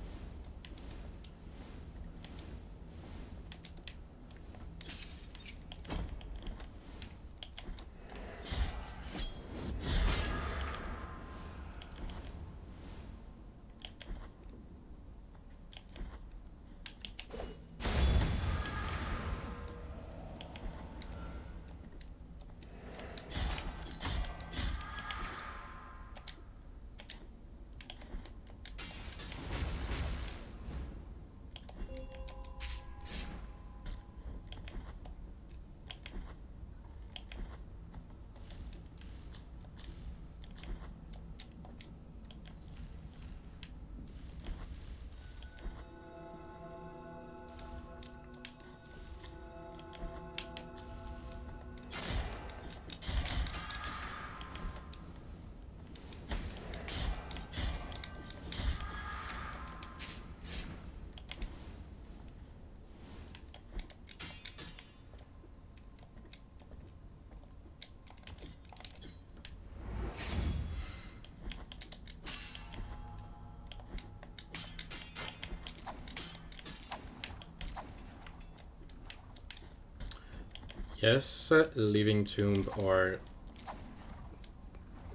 Yes, Living Tomb are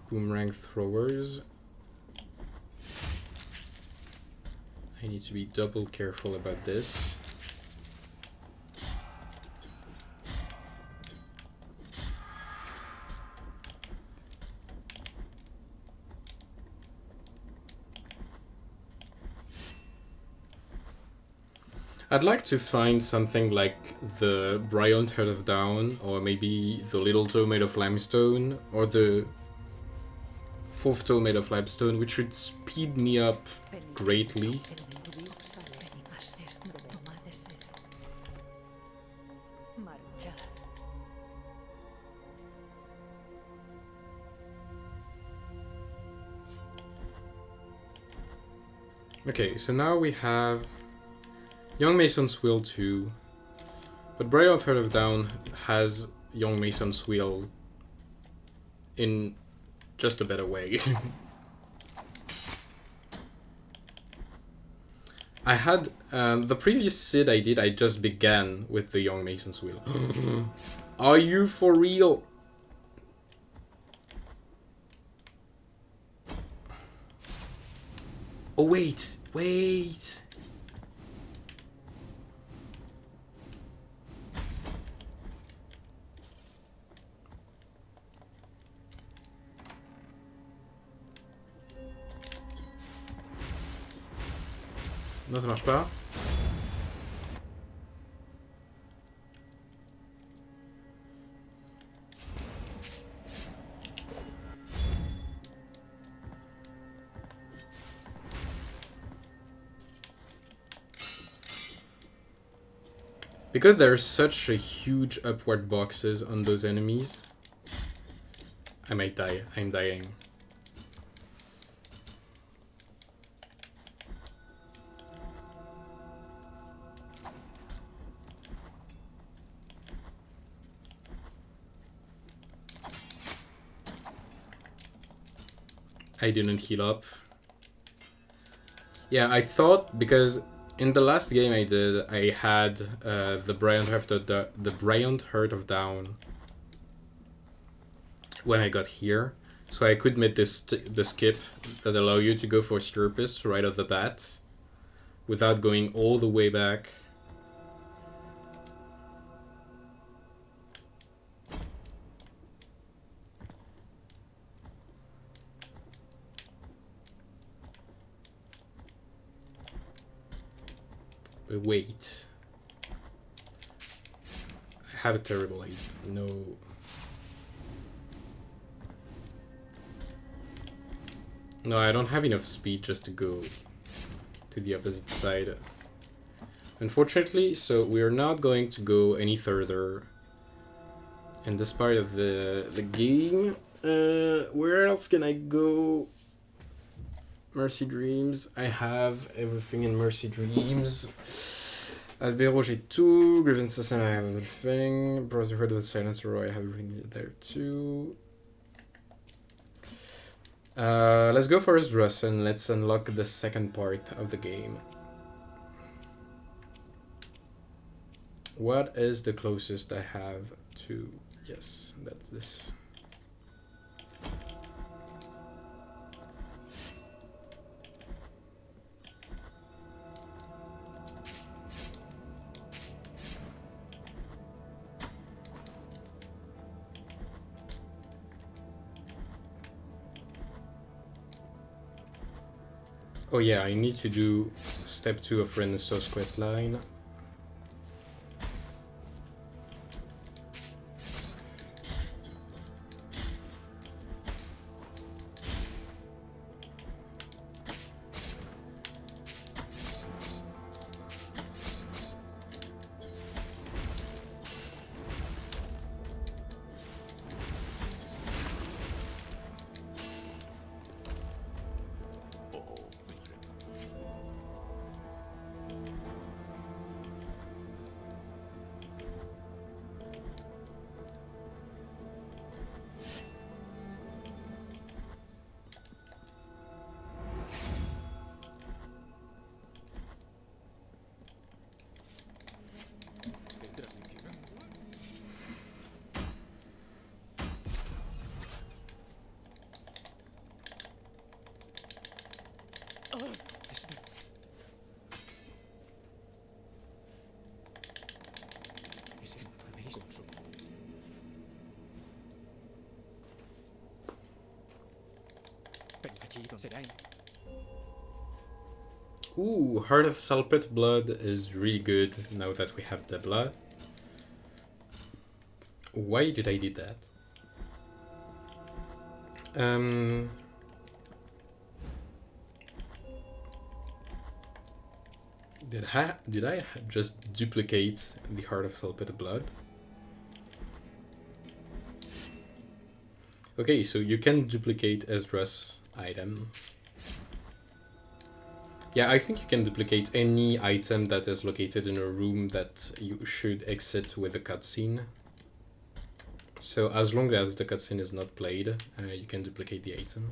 boomerang throwers. I need to be double careful about this. I'd like to find something like the Bryant Head of Down, or maybe the Little Toe made of limestone, or the Fourth Toe made of limestone, which should speed me up greatly. Okay, so now we have Young Mason's Will 2, but Bray of Heart of Down has Young Mason's Will in just a better way. I had, the previous Sid I did, I just began with the Young Mason's Will. Are you for real? Oh, wait! Wait! Non, ça marche pas. Because there's such a huge upward boxes on those enemies, I might die. I'm dying. I didn't heal up. Yeah, I thought because in the last game I did, I had the Bryant Heart of Down when I got here, so I could make the skip that allow you to go for Scirpus right off the bat, without going all the way back. But wait. I have a terrible aim. No. No, I don't have enough speed just to go to the opposite side. Unfortunately, so we are not going to go any further in this part of the game. Where else can I go? Mercy Dreams. I have everything in Mercy Dreams. Albero, j'ai tout. Grievous Assassin, I have everything. Brotherhood of the Silence Row, I have everything there too. Let's go for Dress and let's unlock the second part of the game. What is the closest I have to... Yes, that's this. Oh yeah, I need to do step 2 of Renaissance quest line. Ooh, Heart of Salpet Blood is really good now that we have the blood. Why did I do that? Did I just duplicate the Heart of Salpet Blood? Okay, so you can duplicate Esdras item. Yeah, I think you can duplicate any item that is located in a room that you should exit with a cutscene. So as long as the cutscene is not played, you can duplicate the item.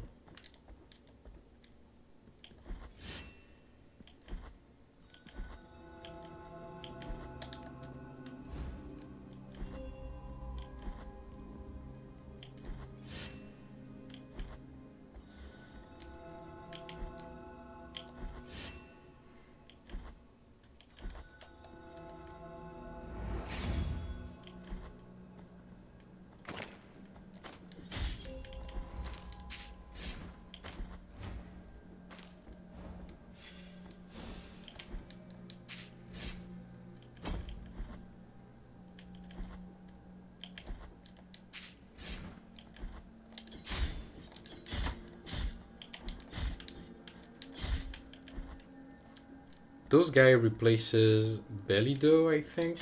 those guy replaces Bellido, I think.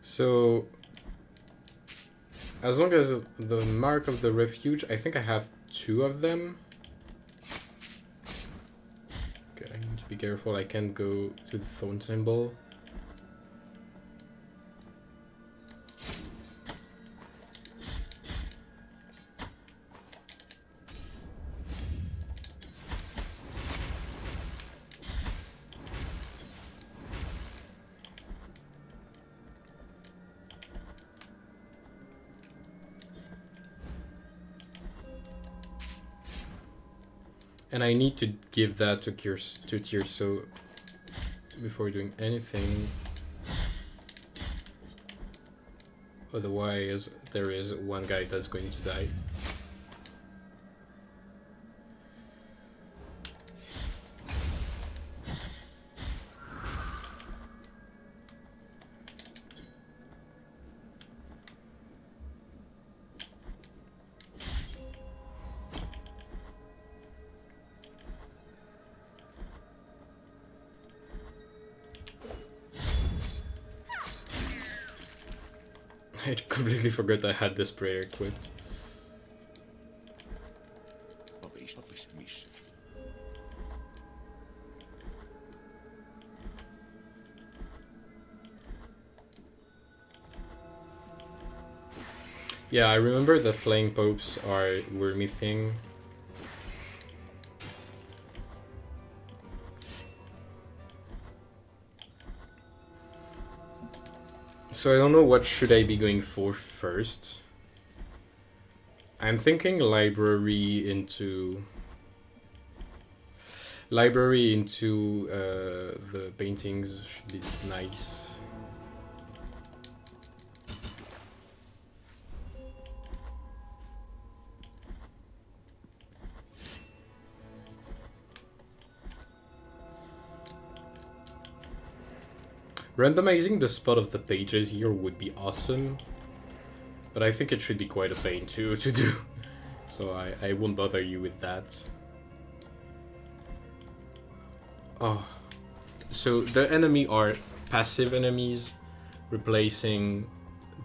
So, as long as the Mark of the Refuge, I think I have 2 of them. Okay, I need to be careful, I can't go to the Thorn Symbol. And I need to give that to Tirso before doing anything. Otherwise, there is one guy that's going to die. I completely forgot I had this prayer equipped. Yeah, I remember the Flaying Popes were missing. So I don't know what should I be going for first. I'm thinking library into the paintings should be nice. Randomizing the spot of the pages here would be awesome, but I think it should be quite a pain to do, so I won't bother you with that. Oh, so the enemy are passive enemies replacing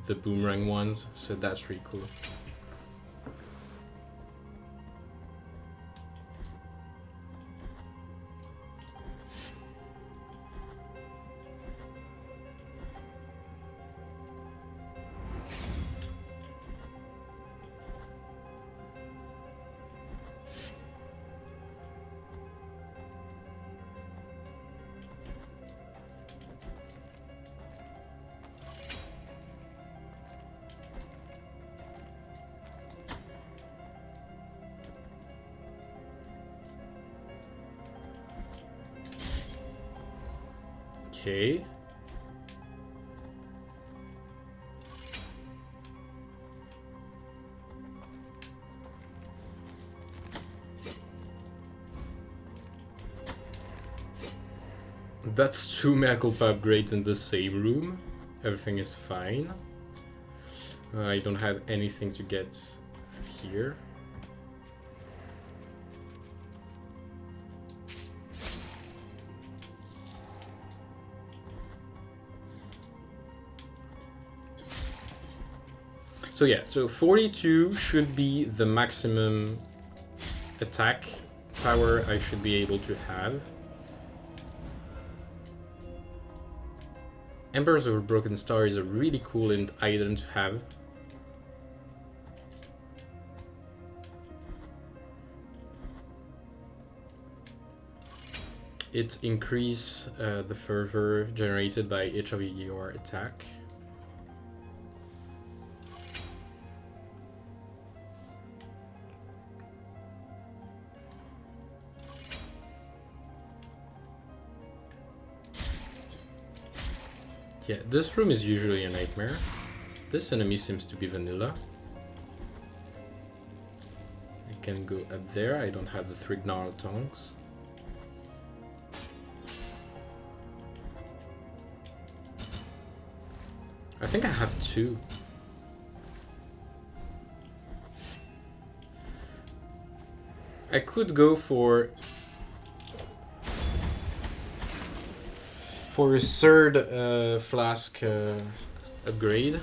the boomerang ones, so that's really cool. Okay. That's 2 mea culpa upgrades in the same room. Everything is fine. I don't have anything to get here. So yeah, so 42 should be the maximum attack power I should be able to have. Embers of a Broken Star is a really cool item to have. It increases the fervor generated by each of your attack. Yeah, this room is usually a nightmare. This enemy seems to be vanilla. can go up there. I don't have the 3 gnarl tongues. I think I have 2. I could go for a 3rd flask upgrade.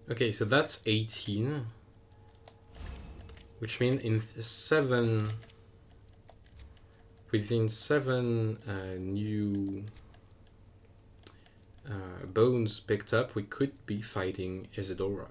Okay, so that's 18, which means in 7, within 7 new bones picked up, we could be fighting Isidora.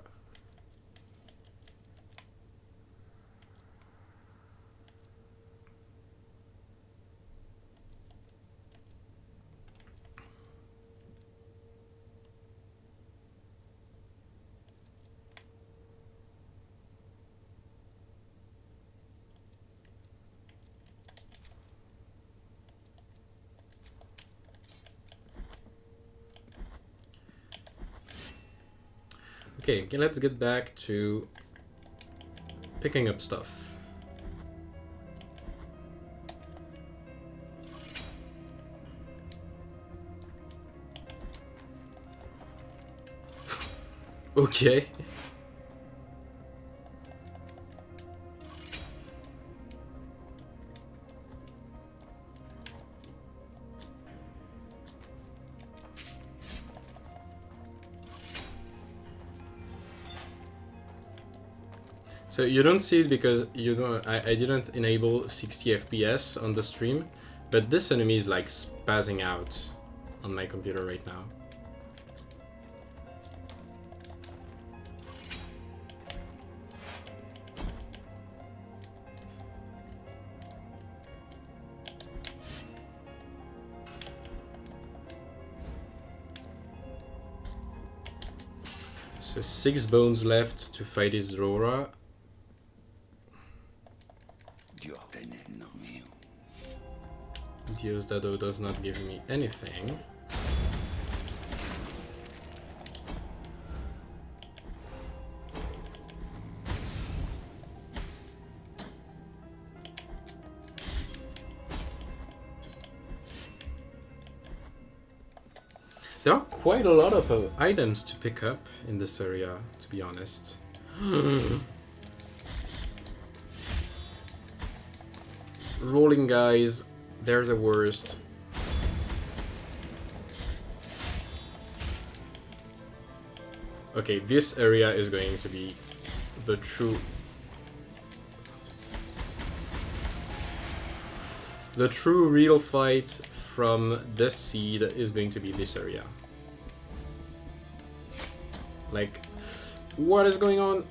Okay, let's get back to picking up stuff. Okay. So you don't see it because you don't. I didn't enable 60 FPS on the stream, but this enemy is like spazzing out on my computer right now. So 6 bones left to fight Isidora. Diosdado does not give me anything. There are quite a lot of items to pick up in this area, to be honest. Rolling guys, they're the worst. Okay, this area is going to be the true real fight from this seed is going to be this area. Like, what is going on?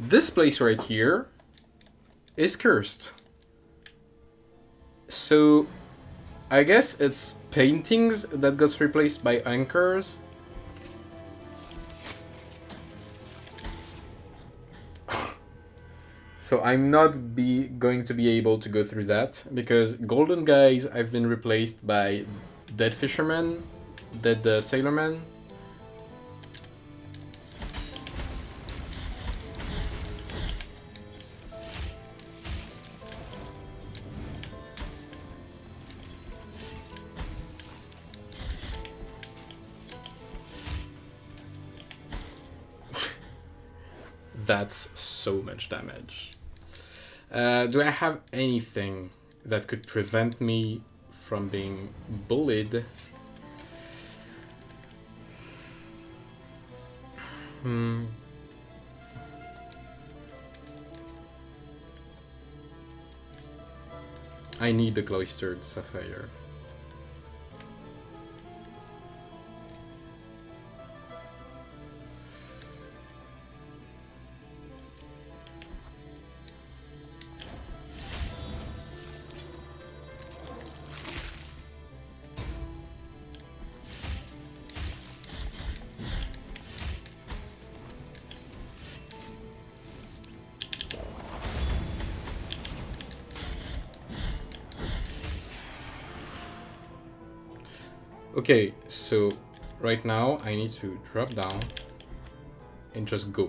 This place right here is cursed. So I guess it's paintings that got replaced by anchors. So I'm not going to be able to go through that because golden guys have been replaced by dead fishermen, dead sailormen. That's so much damage. Do I have anything that could prevent me from being bullied? I need the cloistered sapphire. Okay, so right now I need to drop down and just go.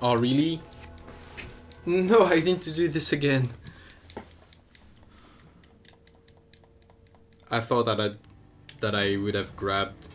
Oh, really? No, I need to do this again. I thought that I would have grabbed.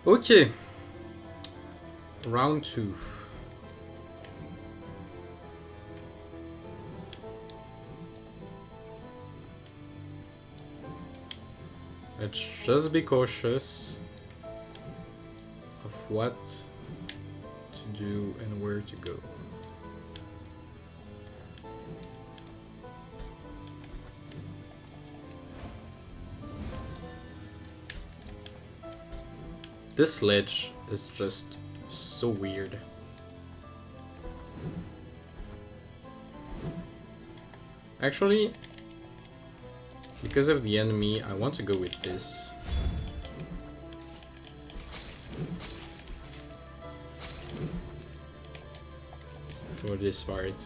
Okay. Round 2. Let's just be cautious of what to do and where to go. This ledge is just so weird. Actually, because of the enemy, I want to go with this. For this part.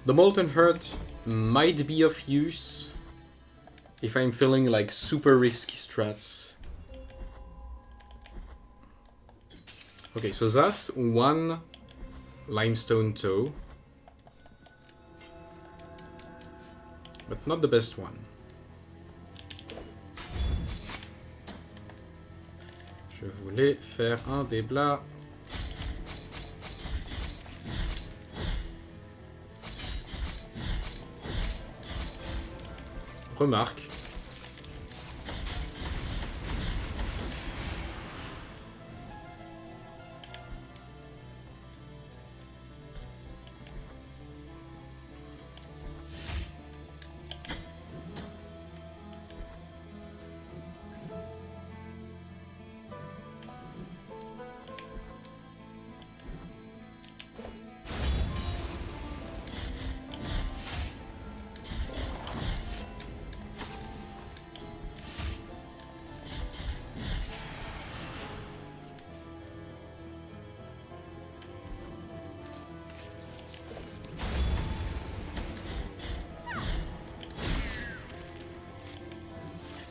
The Molten Heart might be of use if I'm feeling like super risky strats. Okay, so that's one limestone toe, but not the best one. Je voulais faire un déblat. Remarque.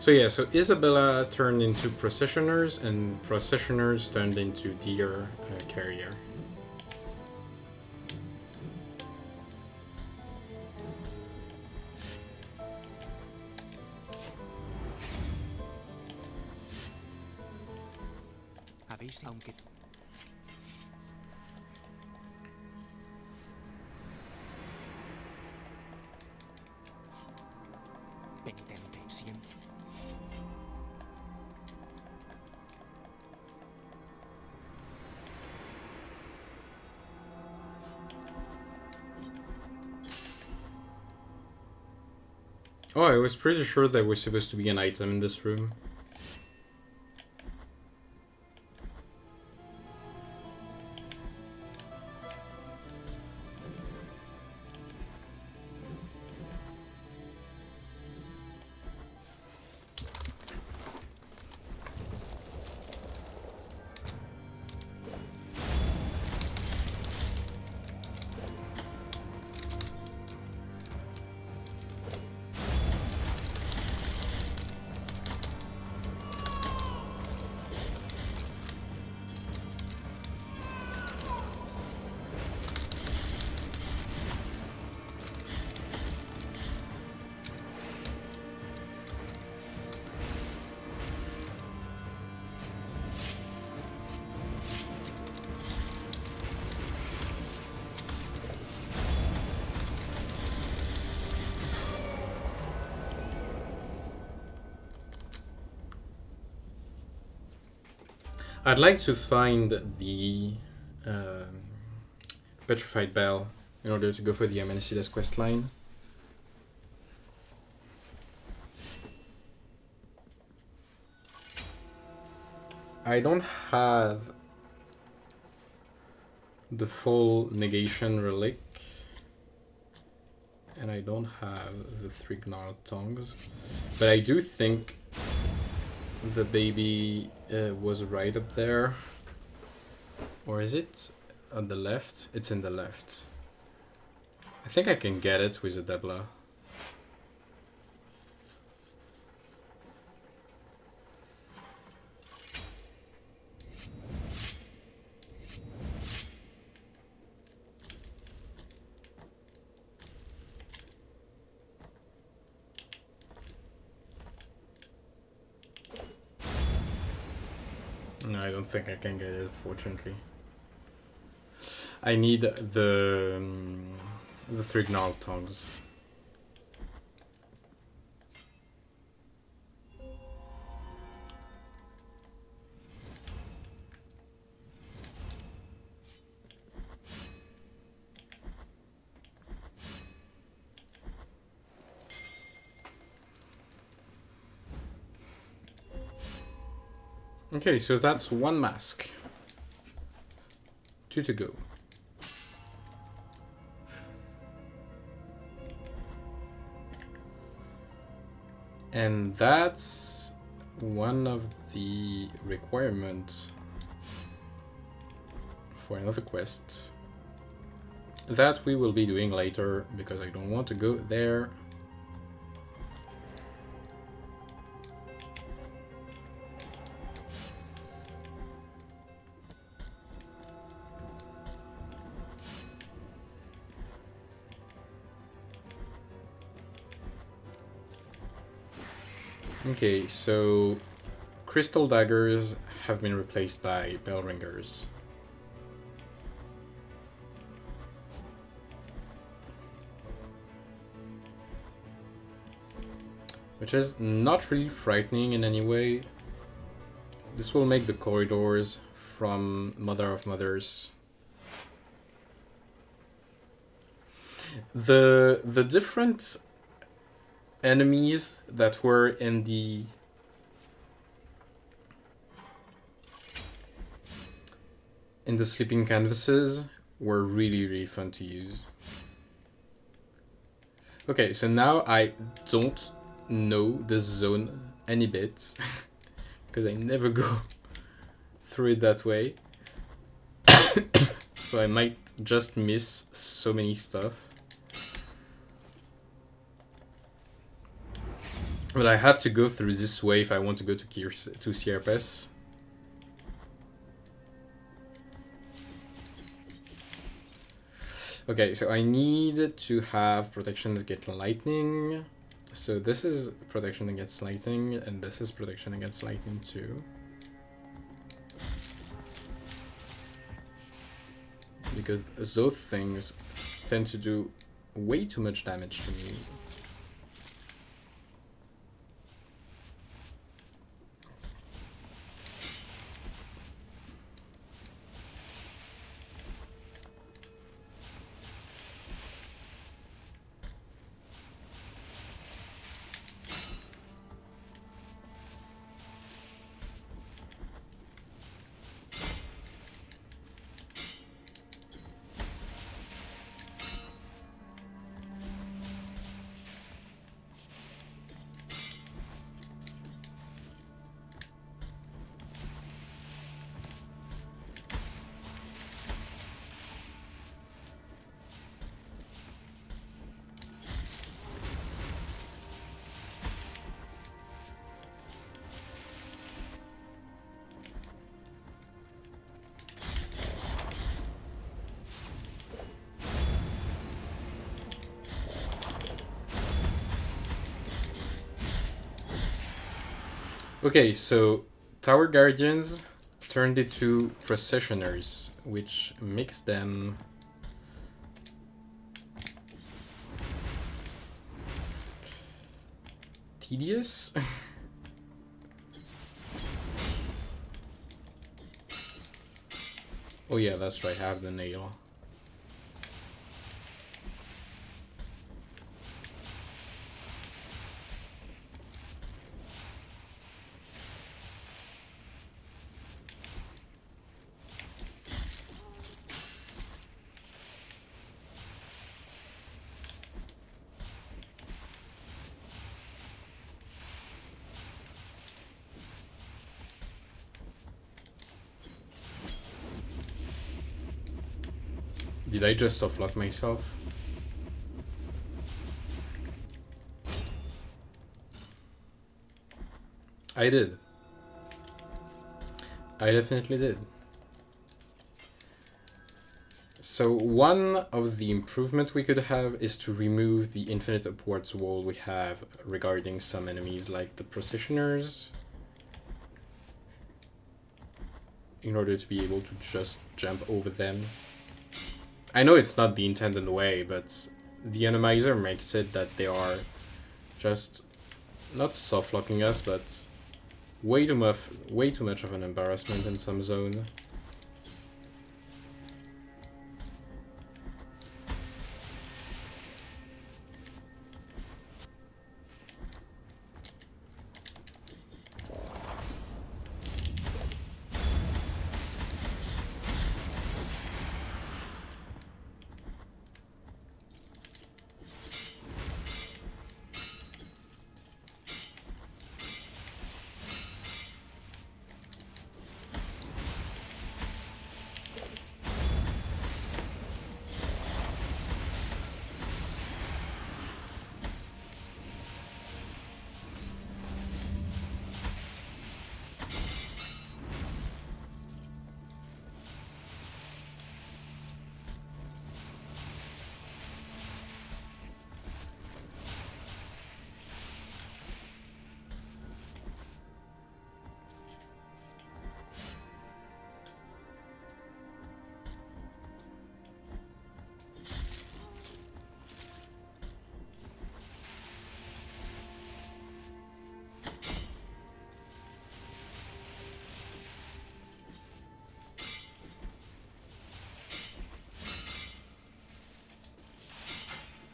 So yeah, so Isabella turned into processioners, and processioners turned into deer carrier. Aunque penitente siempre. Oh, I was pretty sure there was supposed to be an item in this room. I'd like to find the Petrified Bell in order to go for the Amenicidas questline. I don't have the full negation relic, and I don't have the three gnarled tongues, but I do think the baby was right up there. Or is it on the left? It's in the left. I think I can get it with a Debla. No, I don't think I can get it, fortunately. I need the three gnarled tongues. Okay, so that's one mask. 2 to go. And that's one of the requirements for another quest that we will be doing later, because I don't want to go there. Okay, so crystal daggers have been replaced by bell ringers. Which is not really frightening in any way. This will make the corridors from Mother of Mothers. The different enemies that were in the sleeping canvases were really fun to use. Okay, so now I don't know this zone any bit because I never go through it that way. So I might just miss so many stuff. But I have to go through this way if I want to go to Sierpes. Okay, so I need to have protection against lightning. So this is protection against lightning, and this is protection against lightning too. Because those things tend to do way too much damage to me. Okay, so Tower Guardians turned into Processioners, which makes them tedious. Oh yeah, that's right, I have the nail. Did I just offlock myself? I did. I definitely did. So one of the improvement we could have is to remove the infinite upwards wall we have regarding some enemies like the Processioners, in order to be able to just jump over them. I know it's not the intended way, but the Randomizer makes it that they are just not soft-locking us, but way too much of an embarrassment in some zone.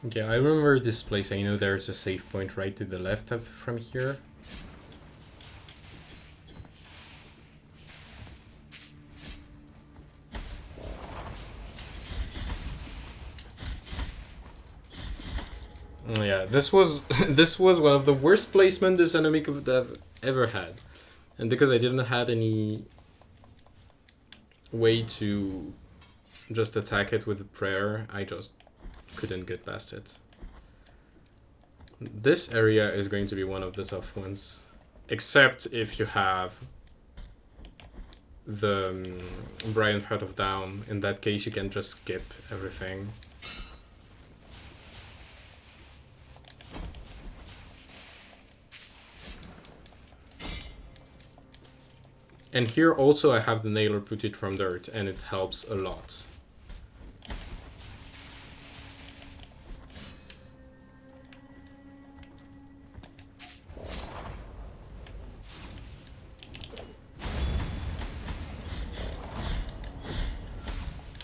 Okay, I remember this place. I know there's a save point right to the left up from here. Yeah, this was this was one of the worst placement this enemy could have ever had, and because I didn't have any way to just attack it with a prayer, I just couldn't get past it. This area is going to be one of the tough ones. Except if you have the Brian Heart of Down. In that case, you can just skip everything. And here also I have the Nailer Put It From Dirt, and it helps a lot.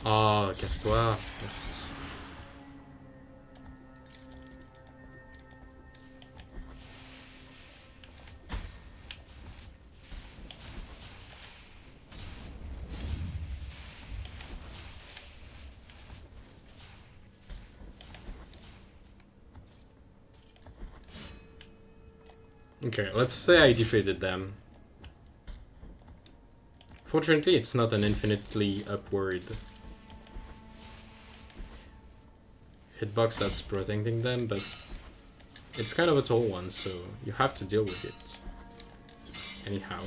Ah, casse-toi. Merci. Okay, let's say I defeated them. Fortunately, it's not an infinitely upward hitbox that's protecting them, but it's kind of a tall one, so you have to deal with it. Anyhow.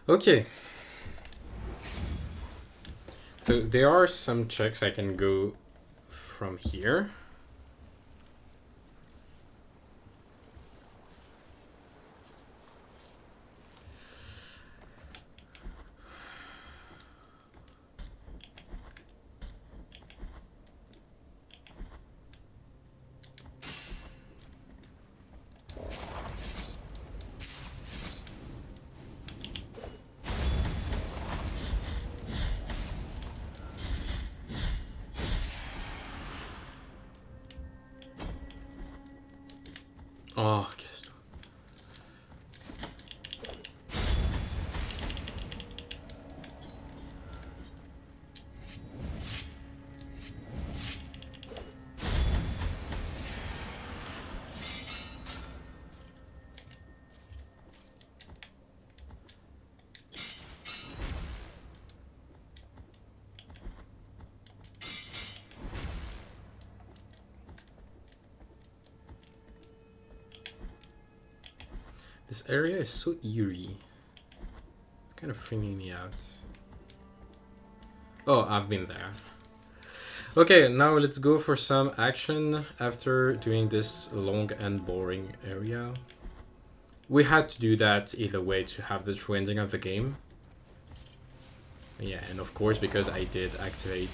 Okay. So there are some checks I can go from here. Oh, casse-toi. This area is so eerie. It's kind of freaking me out. Oh, I've been there. Okay, now let's go for some action after doing this long and boring area. We had to do that either way to have the true ending of the game. Yeah, and of course because I did activate.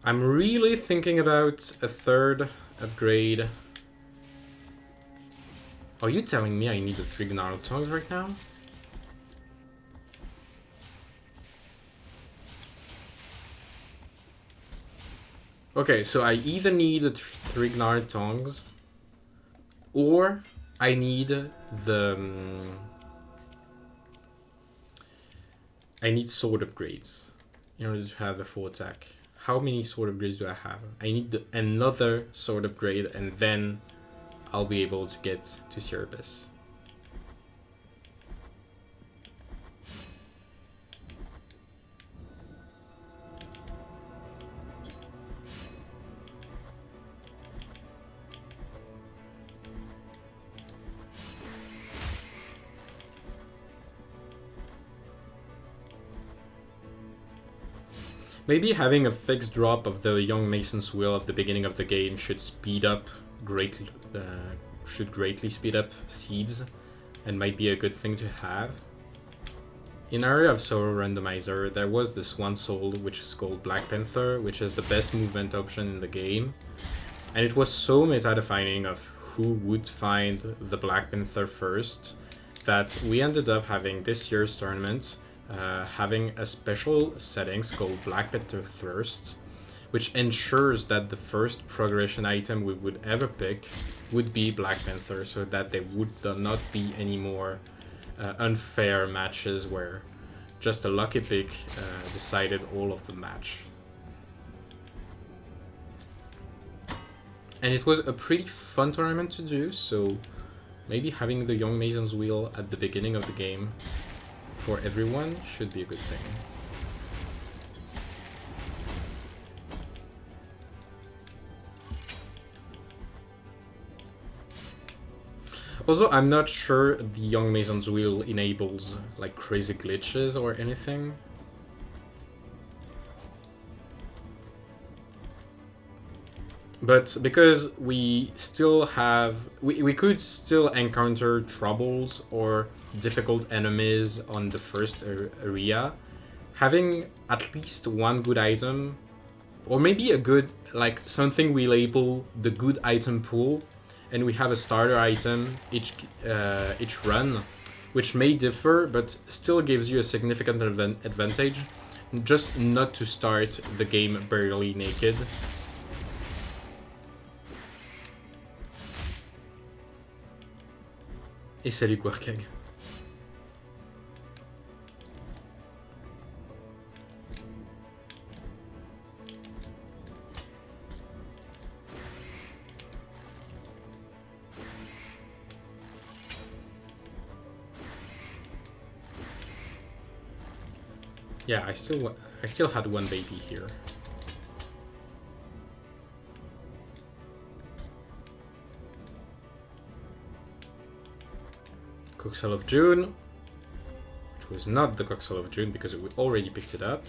I'm really thinking about a third upgrade. Are you telling me I need the 3 Gnarled Tongues right now? Okay, so I either need the 3 Gnarled Tongues, or I need the... I need sword upgrades in order to have the full attack. How many sword upgrades do I have? I need another sword upgrade, and then I'll be able to get to Cerberus. Maybe having a fixed drop of the Young Mason's Will at the beginning of the game should greatly speed up seeds, and might be a good thing to have. In Area of Sorrow Randomizer, there was this one soul which is called Black Panther, which is the best movement option in the game. And it was so meta-defining of who would find the Black Panther first that we ended up having this year's tournament having a special settings called Black Panther Thirst, which ensures that the first progression item we would ever pick would be Black Panther, so that there would not be any more unfair matches where just a lucky pick decided all of the match. And it was a pretty fun tournament to do, so maybe having the Young Mason's Wheel at the beginning of the game for everyone should be a good thing. Also, I'm not sure the Young Mason's Wheel enables like crazy glitches or anything. But because we still have... We could still encounter troubles or difficult enemies on the first area, having at least one good item, or maybe a good, like, something we label the good item pool, and we have a starter item each run, which may differ, but still gives you a significant advantage, just not to start the game barely naked. Et salut Quirkeg. Yeah, I still had one baby here. Coxel of June, which was not the Coxel of June because we already picked it up.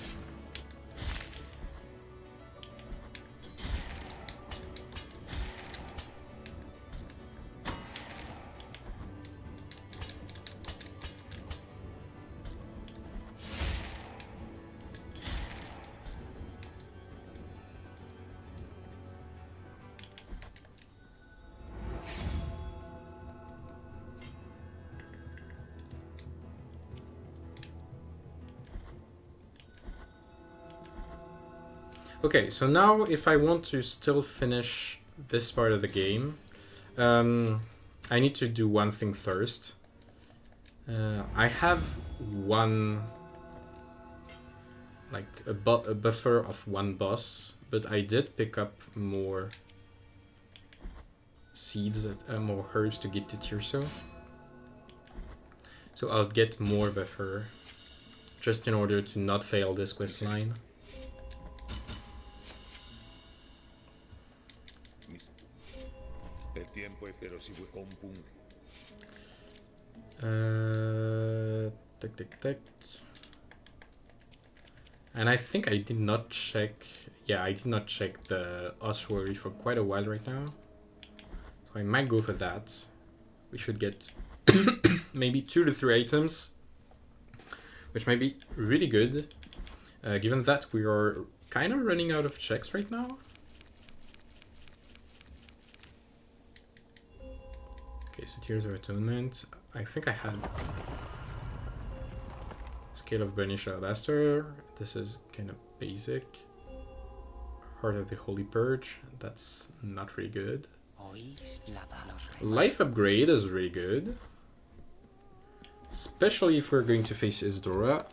Okay, so now if I want to still finish this part of the game, I need to do one thing first. I have one, like a buffer of one boss, but I did pick up more seeds, more herbs to get to Tirso. So I'll get more buffer, just in order to not fail this quest line. And I think I did not check. Yeah, I did not check the ossuary for quite a while right now. So I might go for that. We should get maybe 2 to 3 items, which might be really good, given that we are kind of running out of checks right now. Okay, so Tears of Atonement. I think I had Scale of Burnished Alabaster. This is kind of basic. Heart of the Holy Purge. That's not really good. Life Upgrade is really good, especially if we're going to face Isidora.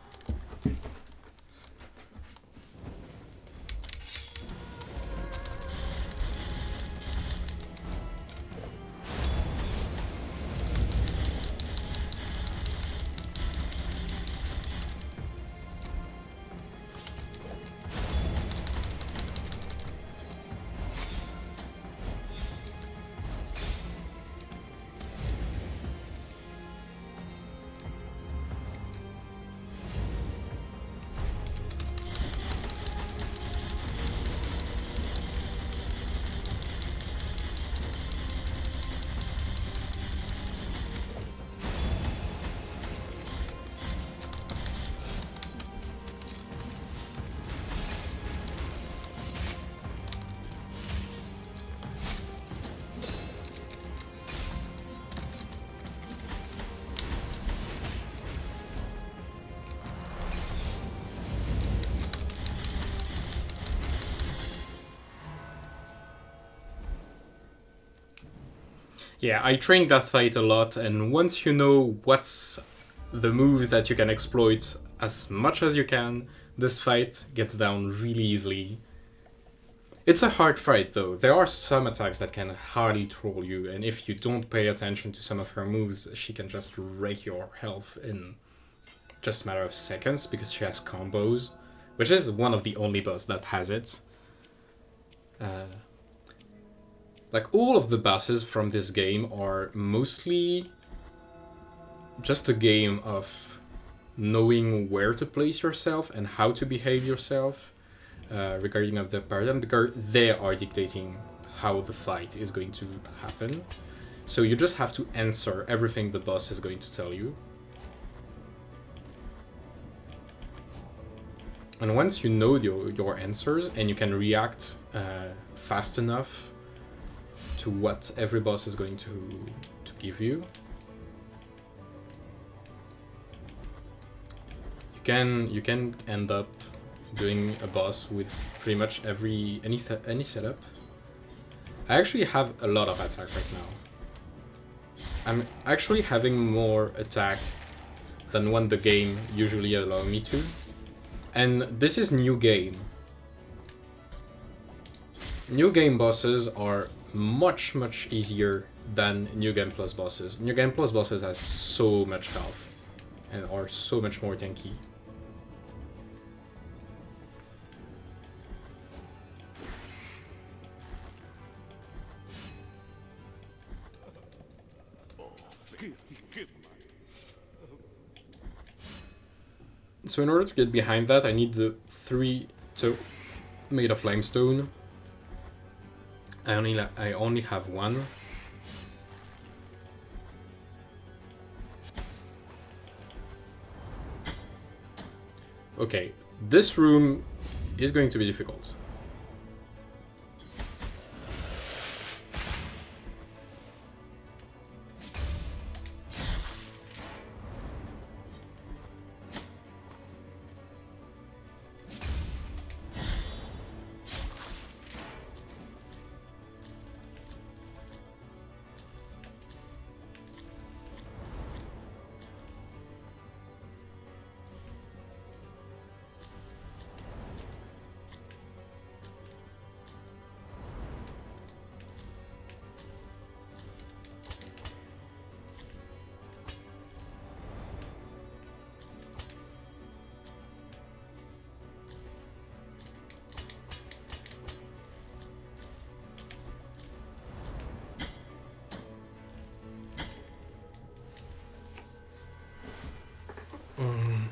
Yeah, I trained that fight a lot, and once you know what's the moves that you can exploit as much as you can, this fight gets down really easily. It's a hard fight though. There are some attacks that can hardly troll you, and if you don't pay attention to some of her moves, she can just wreck your health in just a matter of seconds because she has combos, which is one of the only boss that has it. Like all of the bosses from this game are mostly just a game of knowing where to place yourself and how to behave yourself regarding of the paradigm, because they are dictating how the fight is going to happen. So you just have to answer everything the boss is going to tell you. And once you know your answers and you can react fast enough to what every boss is going to give you, you can end up doing a boss with pretty much any setup. I actually have a lot of attack right now. I'm actually having more attack than when the game usually allows me to. And this is new game. New game bosses are much easier than New Game Plus bosses. New Game Plus bosses has so much health and are so much more tanky. So in order to get behind that, I need the 3 made of limestone. I only have 1. Okay, this room is going to be difficult.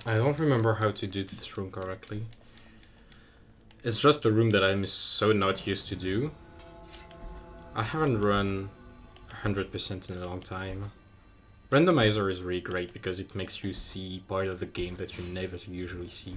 I don't remember how to do this room correctly. It's just a room that I'm so not used to do. I haven't run 100% in a long time. Randomizer is really great because it makes you see part of the game that you never usually see.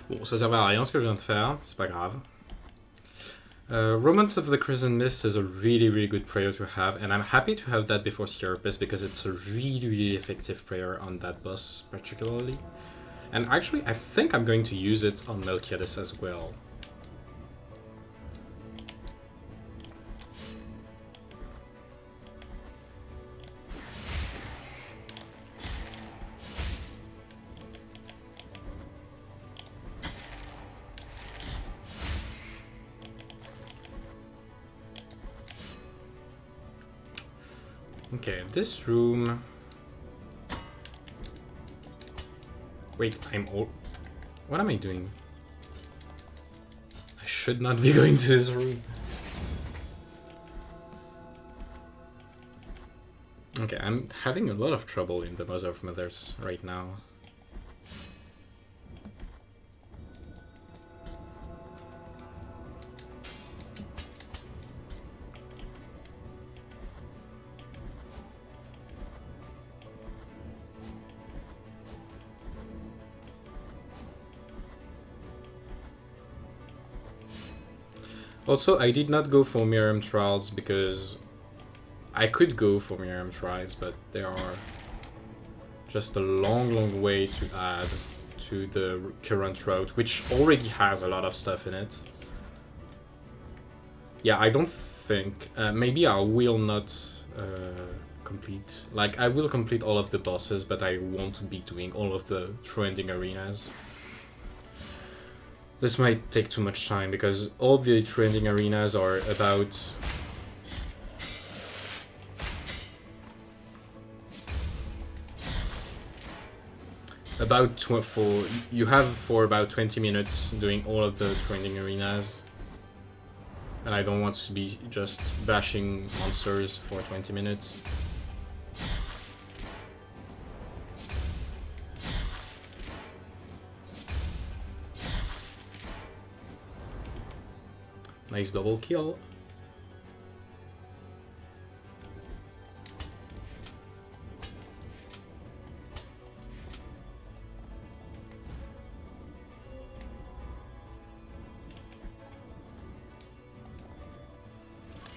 Bon, ça servait à rien ce que je viens de faire, c'est pas grave. Romance of the Crimson Mist is a really good prayer to have, and I'm happy to have that before Serapis because it's a really effective prayer on that boss particularly. And actually, I think I'm going to use it on Melchiades as well. Okay, this room... Wait, what am I doing? I should not be going to this room. Okay, I'm having a lot of trouble in the Mother of Mothers right now. Also, I did not go for Miriam Trials because I could go for Miriam Trials, but they are just a long way to add to the current route, which already has a lot of stuff in it. Yeah, I don't think... maybe I will not complete... Like, I will complete all of the bosses, but I won't be doing all of the trending arenas. This might take too much time, because all the trending arenas are about... you have for about 20 minutes doing all of the trending arenas. And I don't want to be just bashing monsters for 20 minutes. Nice double kill.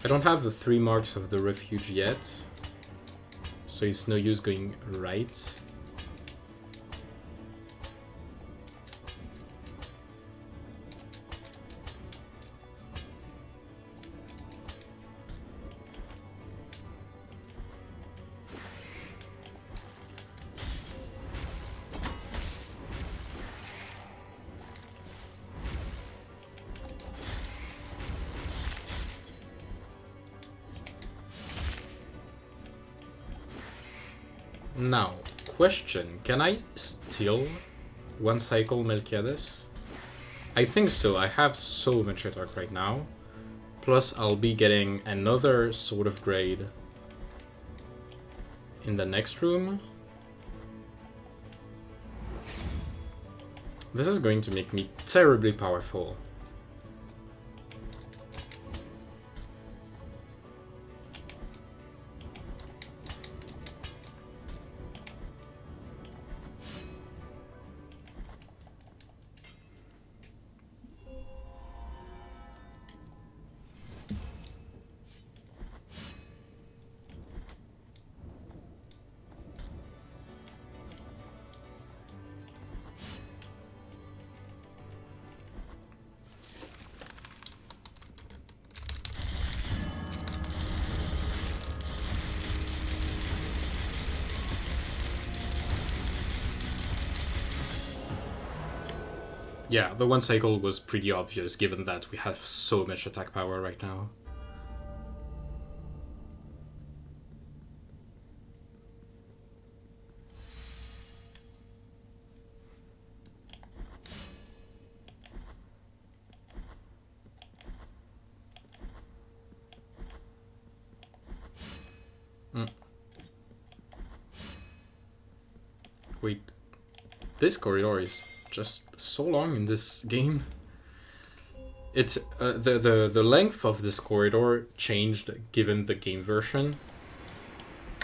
I don't have the 3 marks of the refuge yet, so it's no use going right. Now, question, can I steal one cycle Melchiades? I think so, I have so much attack right now. Plus I'll be getting another sort of grade in the next room. This is going to make me terribly powerful. Yeah, the one cycle was pretty obvious given that we have so much attack power right now. Wait, this corridor is just so long in this game. The length of this corridor changed given the game version.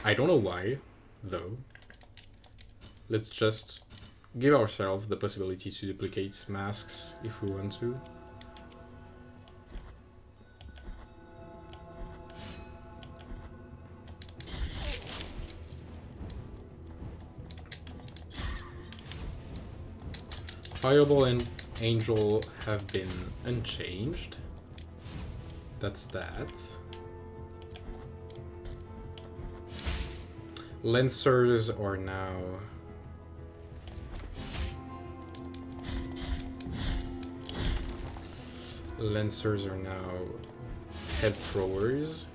I don't know why, though. Let's just give ourselves the possibility to duplicate masks if we want to. Fireball and Angel have been unchanged. That's that. Lancers are now... Lancers are now head throwers.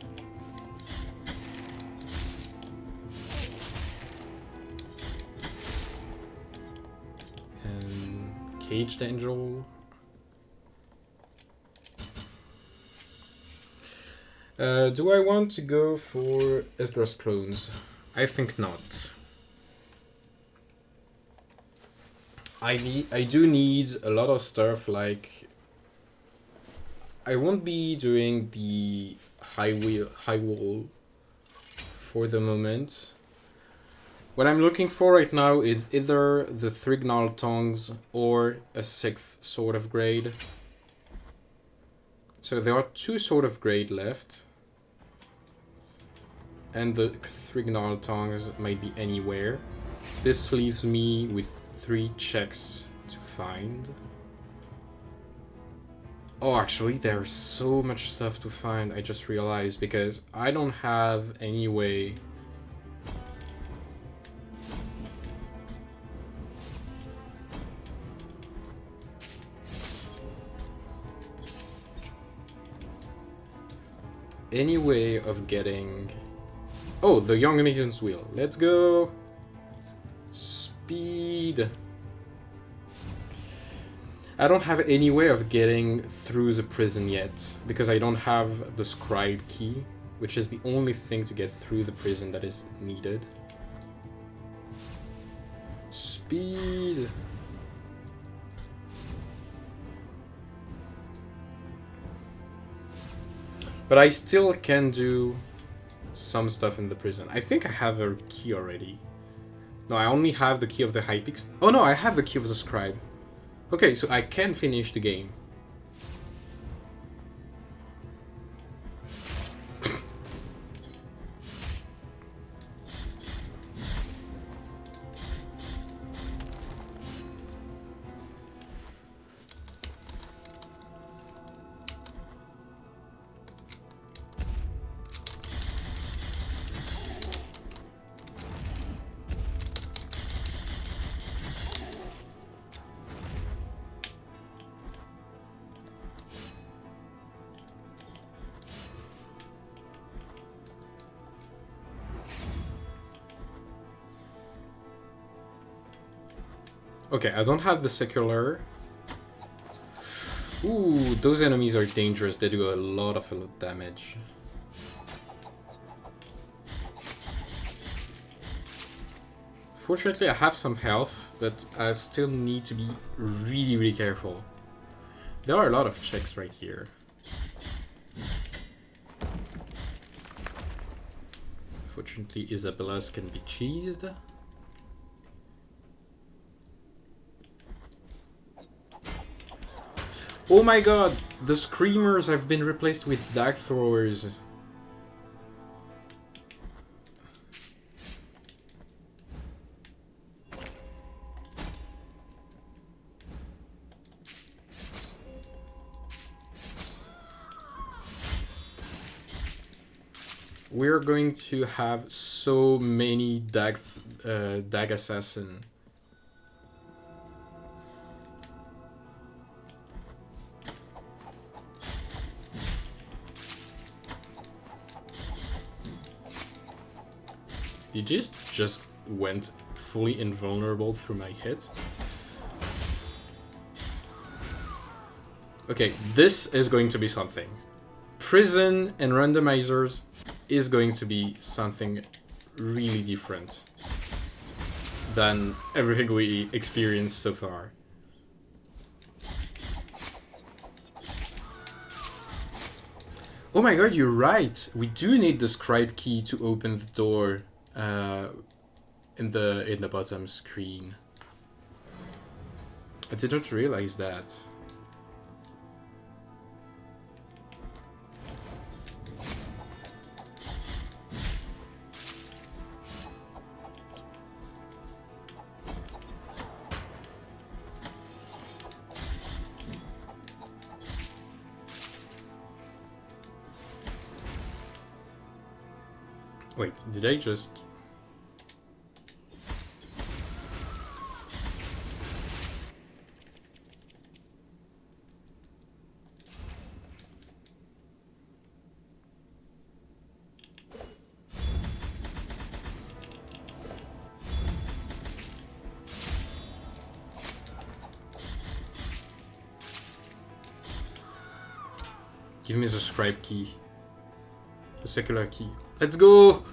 And Caged Angel. Do I want to go for Esdras clones? I think not. I do need a lot of stuff, like I won't be doing the high wall for the moment. What I'm looking for right now is either the 3 Gnarled Tongues or a 6th Sword of Grade. So there are 2 Sword of Grade left. And the 3 Gnarled Tongues might be anywhere. This leaves me with 3 checks to find. Oh, actually, there's so much stuff to find, I just realized, because I don't have any way... any way of getting... Oh, the Young Maiden's Wheel. Let's go! Speed! I don't have any way of getting through the prison yet, because I don't have the scribe key, which is the only thing to get through the prison that is needed. Speed! But I still can do some stuff in the prison. I think I have a key already. No, I only have the key of the high peaks. Oh no, I have the key of the scribe. Okay, so I can finish the game. Okay, I don't have the secular. Ooh, those enemies are dangerous. They do a lot of damage. Fortunately, I have some health, but I still need to be really, really careful. There are a lot of checks right here. Fortunately, Isabella's can be cheesed. Oh my god, the screamers have been replaced with dag throwers. We're going to have so many dag assassin. He just went fully invulnerable through my hit. Okay, this is going to be something. Prison and randomizers is going to be something really different than everything we experienced so far. Oh my god, you're right! We do need the scribe key to open the door in the bottom screen. I didn't realize that. Wait, did I just... Give me the scribe key. The secular key. Let's go!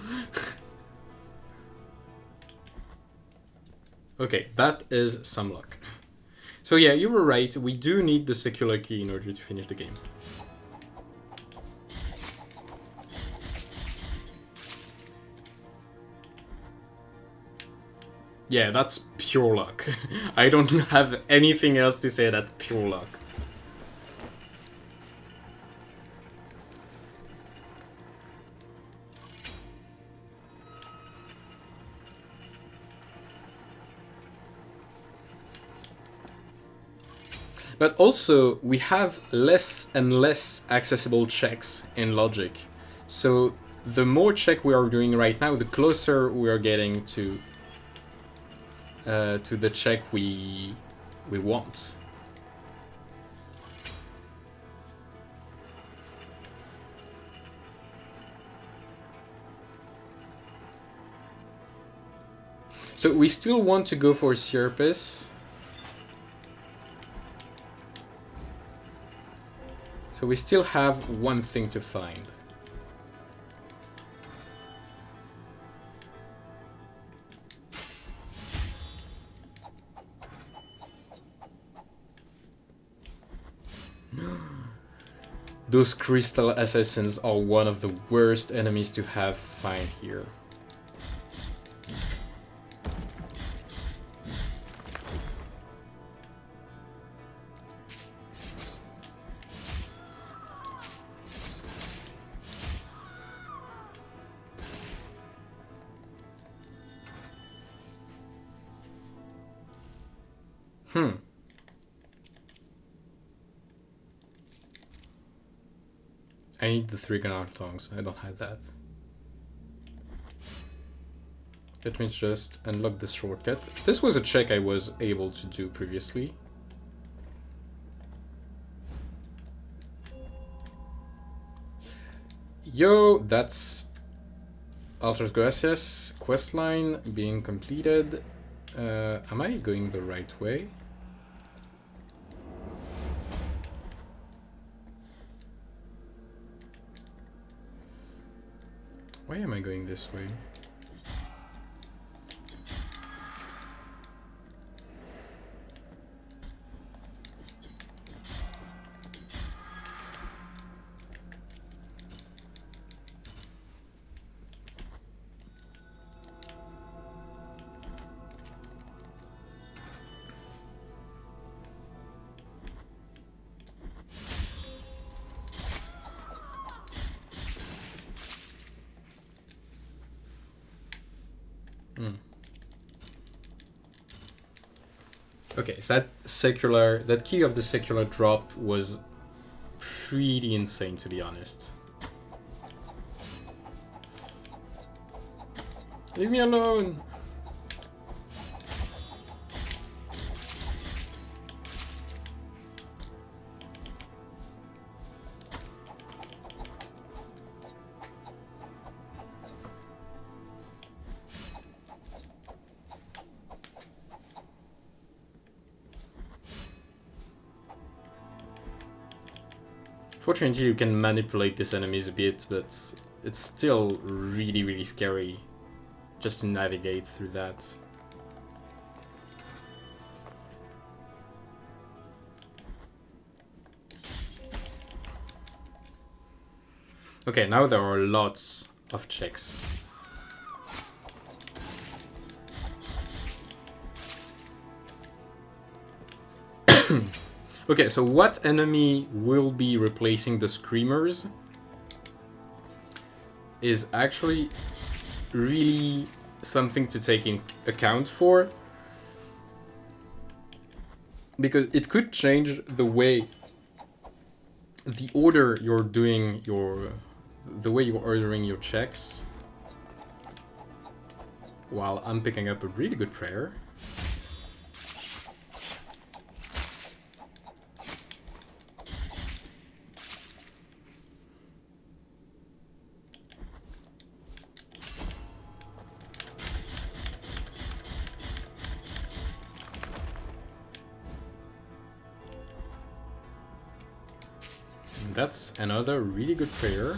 Okay, that is some luck. So yeah, you were right. We do need the secular key in order to finish the game. Yeah, that's pure luck. I don't have anything else to say that's pure luck. But also, we have less and less accessible checks in logic. So the more check we are doing right now, the closer we are getting to the check we want. So we still want to go for Serapis. So we still have one thing to find. Those crystal assassins are one of the worst enemies to have find here. I need the 3 gunner tongs. I don't have that. Let me just unlock this shortcut. This was a check I was able to do previously. Yo, that's Altars Gracias questline being completed. Am I going the right way? Why am I going this way? Okay, so that key of the secular drop was pretty insane, to be honest. Leave me alone! Fortunately, you can manipulate these enemies a bit, but it's still really, really scary just to navigate through that. Okay, now there are lots of checks. Okay, so what enemy will be replacing the Screamers is actually really something to take in account for, because it could change the way, the order you're doing your, the way you're ordering your checks. While I'm picking up a really good prayer. And that's another really good prayer.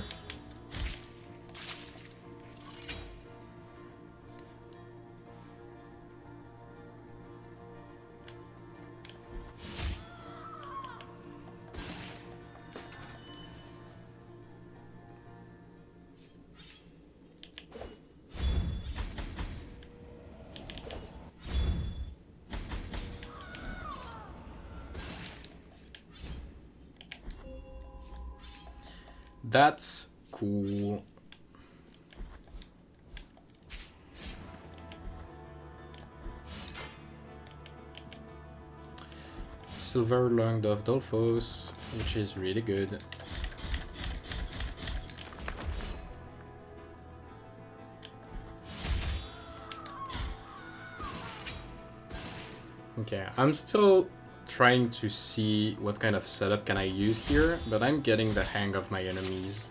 That's cool. Silver Lung of Dolphos, which is really good. Okay, I'm still trying to see what kind of setup can I use here, but I'm getting the hang of my enemies.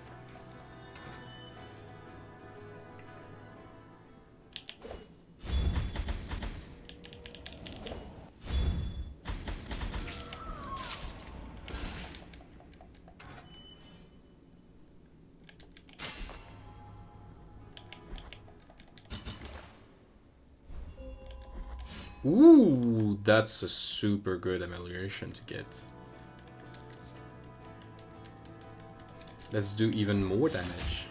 Ooh, that's a super good amelioration to get. Let's do even more damage.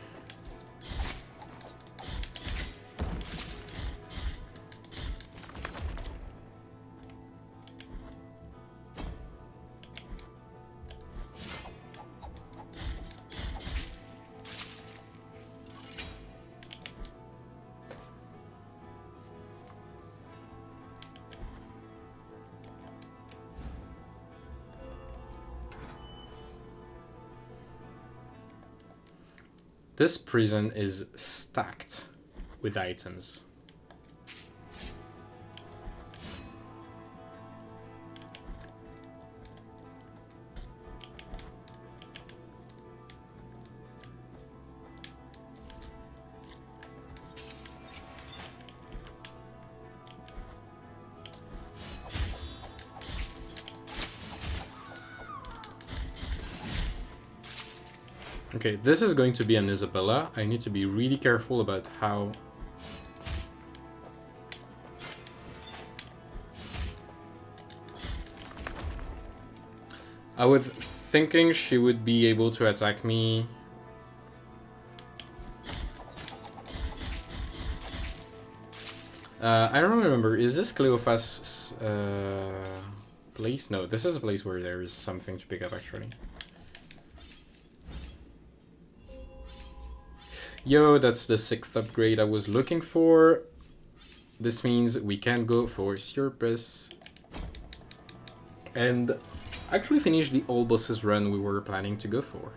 This prison is stacked with items. Okay, this is going to be an Isabella. I need to be really careful about how... I was thinking she would be able to attack me. I don't remember. Is this Cleophas' place? No, this is a place where there is something to pick up, actually. Yo, that's the 6th upgrade I was looking for. This means we can go for Surpus. And actually finish the all bosses run we were planning to go for.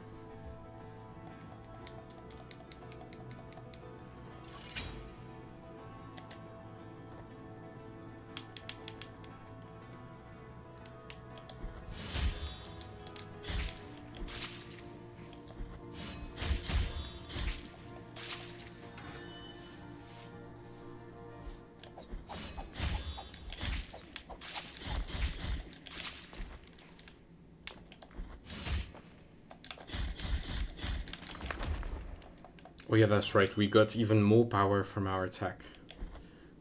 Oh yeah, that's right. We got even more power from our attack.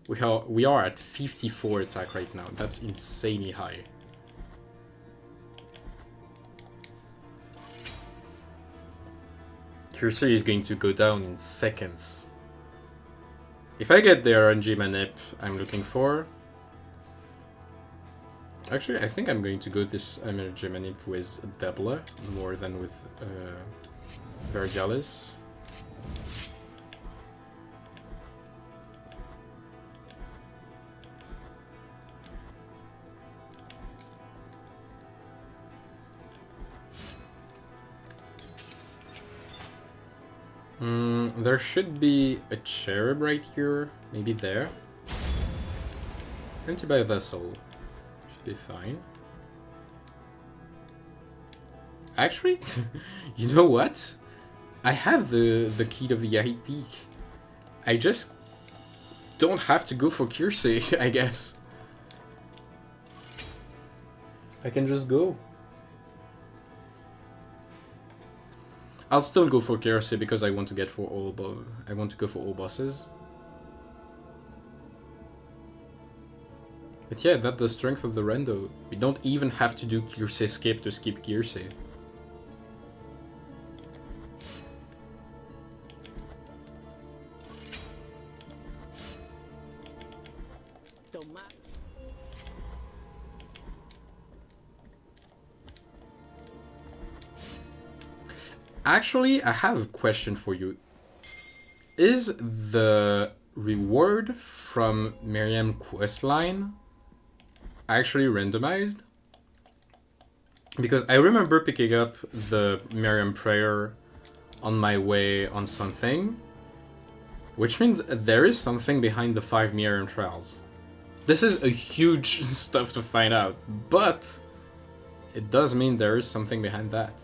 We are at 54 attack right now. That's insanely high. Cursor is going to go down in seconds. If I get the RNG manip I'm looking for, Actually, I think I'm going to go this energy manip with Debla more than with Vergalis. There should be a cherub right here, maybe there. Anti-by vessel should be fine. Actually, you know what? I have the key to the Yahid Peak. I just don't have to go for Kirsey, I guess. I can just go. I'll still go for Kirsey because I want to get for all. I want to go for all bosses. But yeah, that's the strength of the rando. We don't even have to do Kirsey skip to skip Kirsey. Actually, I have a question for you. Is the reward from Miriam questline actually randomized? Because I remember picking up the Miriam prayer on my way on something, which means there is something behind the 5 Miriam trials. This is a huge stuff to find out, but it does mean there is something behind that.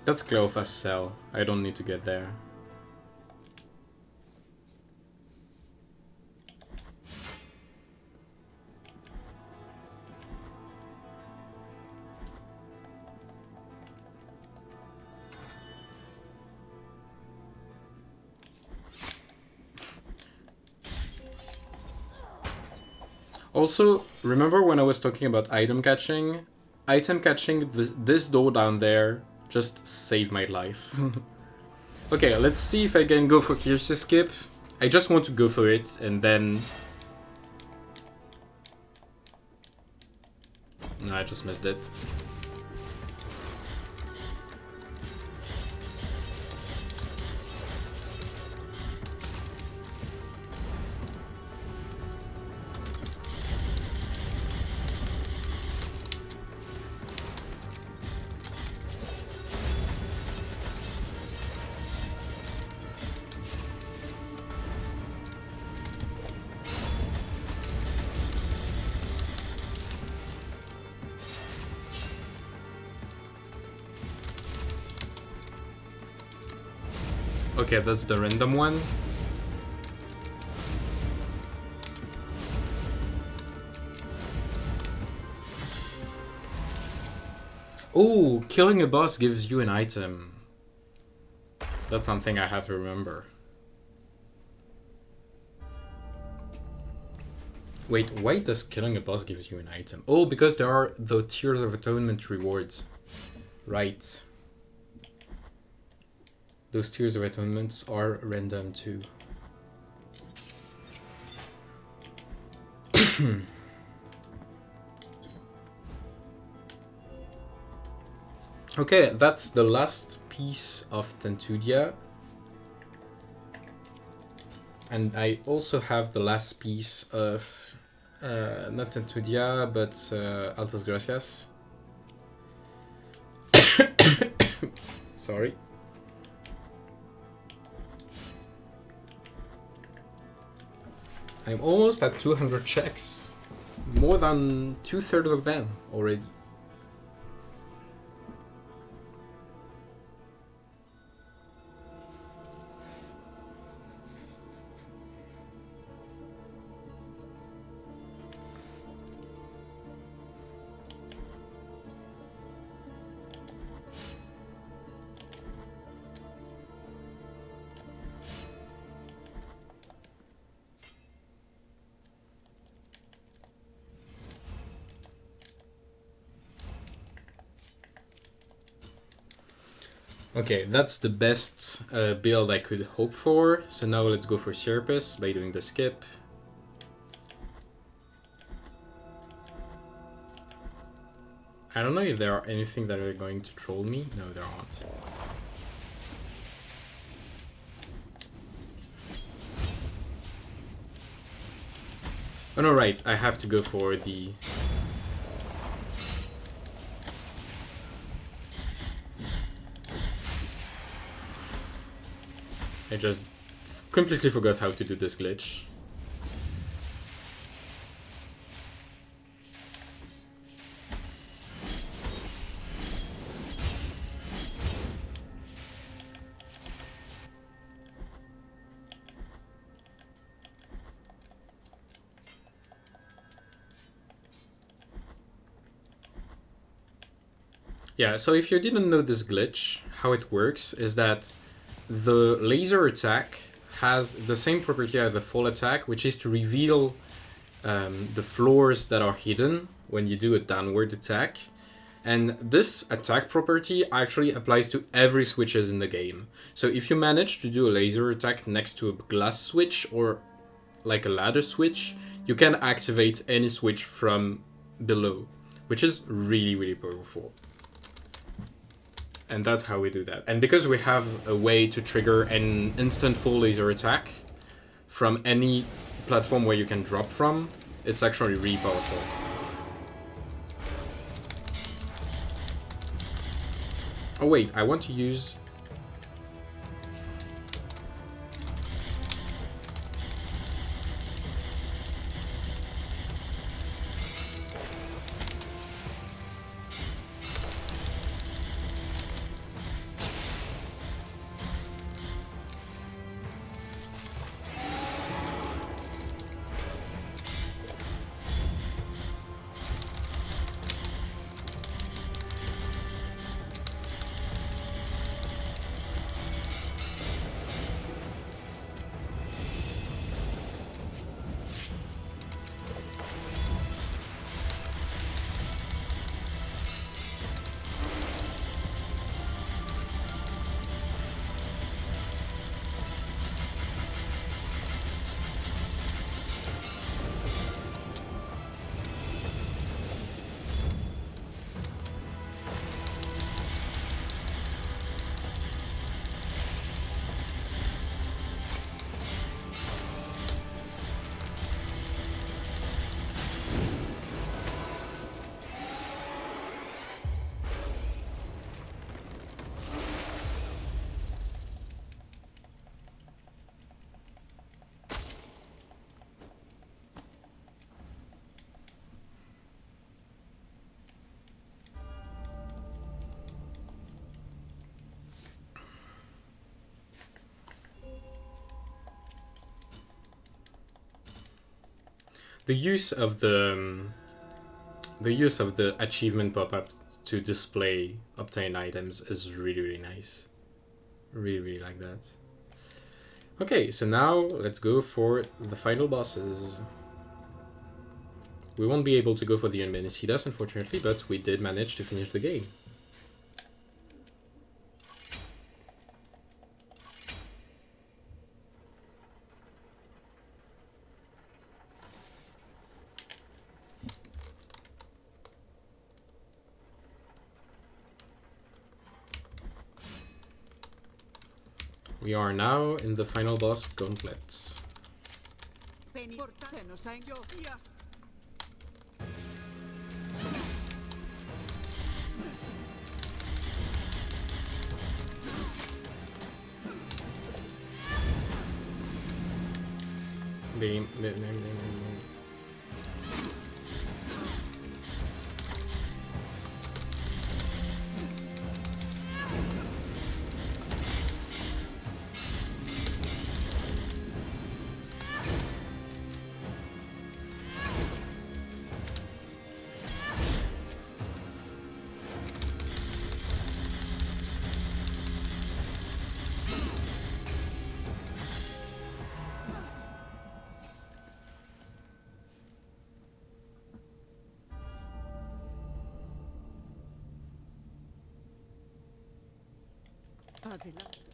That's Cleophas' cell. I don't need to get there. Also, remember when I was talking about item catching? Item catching this door down there just saved my life. Okay, let's see if I can go for Kirsey skip. I just want to go for it and then... No, I just missed it. Okay, that's the random one. Oh, killing a boss gives you an item. That's something I have to remember. Wait, why does killing a boss gives you an item? Oh, because there are the Tears of Atonement rewards. Right. Those Tears of Atonements are random too. Okay, that's the last piece of Tentudia. And I also have the last piece of, not Tentudia, but Altas Gracias. Sorry. I'm almost at 200 checks. More than 2/3 of them already. Okay, that's the best build I could hope for. So now let's go for Serapis by doing the skip. I don't know if there are anything that are going to troll me. No, there aren't. Oh no, right. I have to go for the... I just completely forgot how to do this glitch. Yeah, so if you didn't know this glitch, how it works is that the laser attack has the same property as the fall attack, which is to reveal the floors that are hidden when you do a downward attack. And this attack property actually applies to every switches in the game. So if you manage to do a laser attack next to a glass switch or like a ladder switch, you can activate any switch from below, which is really, really powerful. And that's how we do that. And because we have a way to trigger an instant full laser attack from any platform where you can drop from, it's actually really powerful. Oh wait, I want to use... The use of the achievement pop-up to display obtained items is really, really nice. Really, really like that. Okay, so now let's go for the final bosses. We won't be able to go for the Unmenicidas, unfortunately, but we did manage to finish the game. We are now in the final boss gauntlets. Adelante.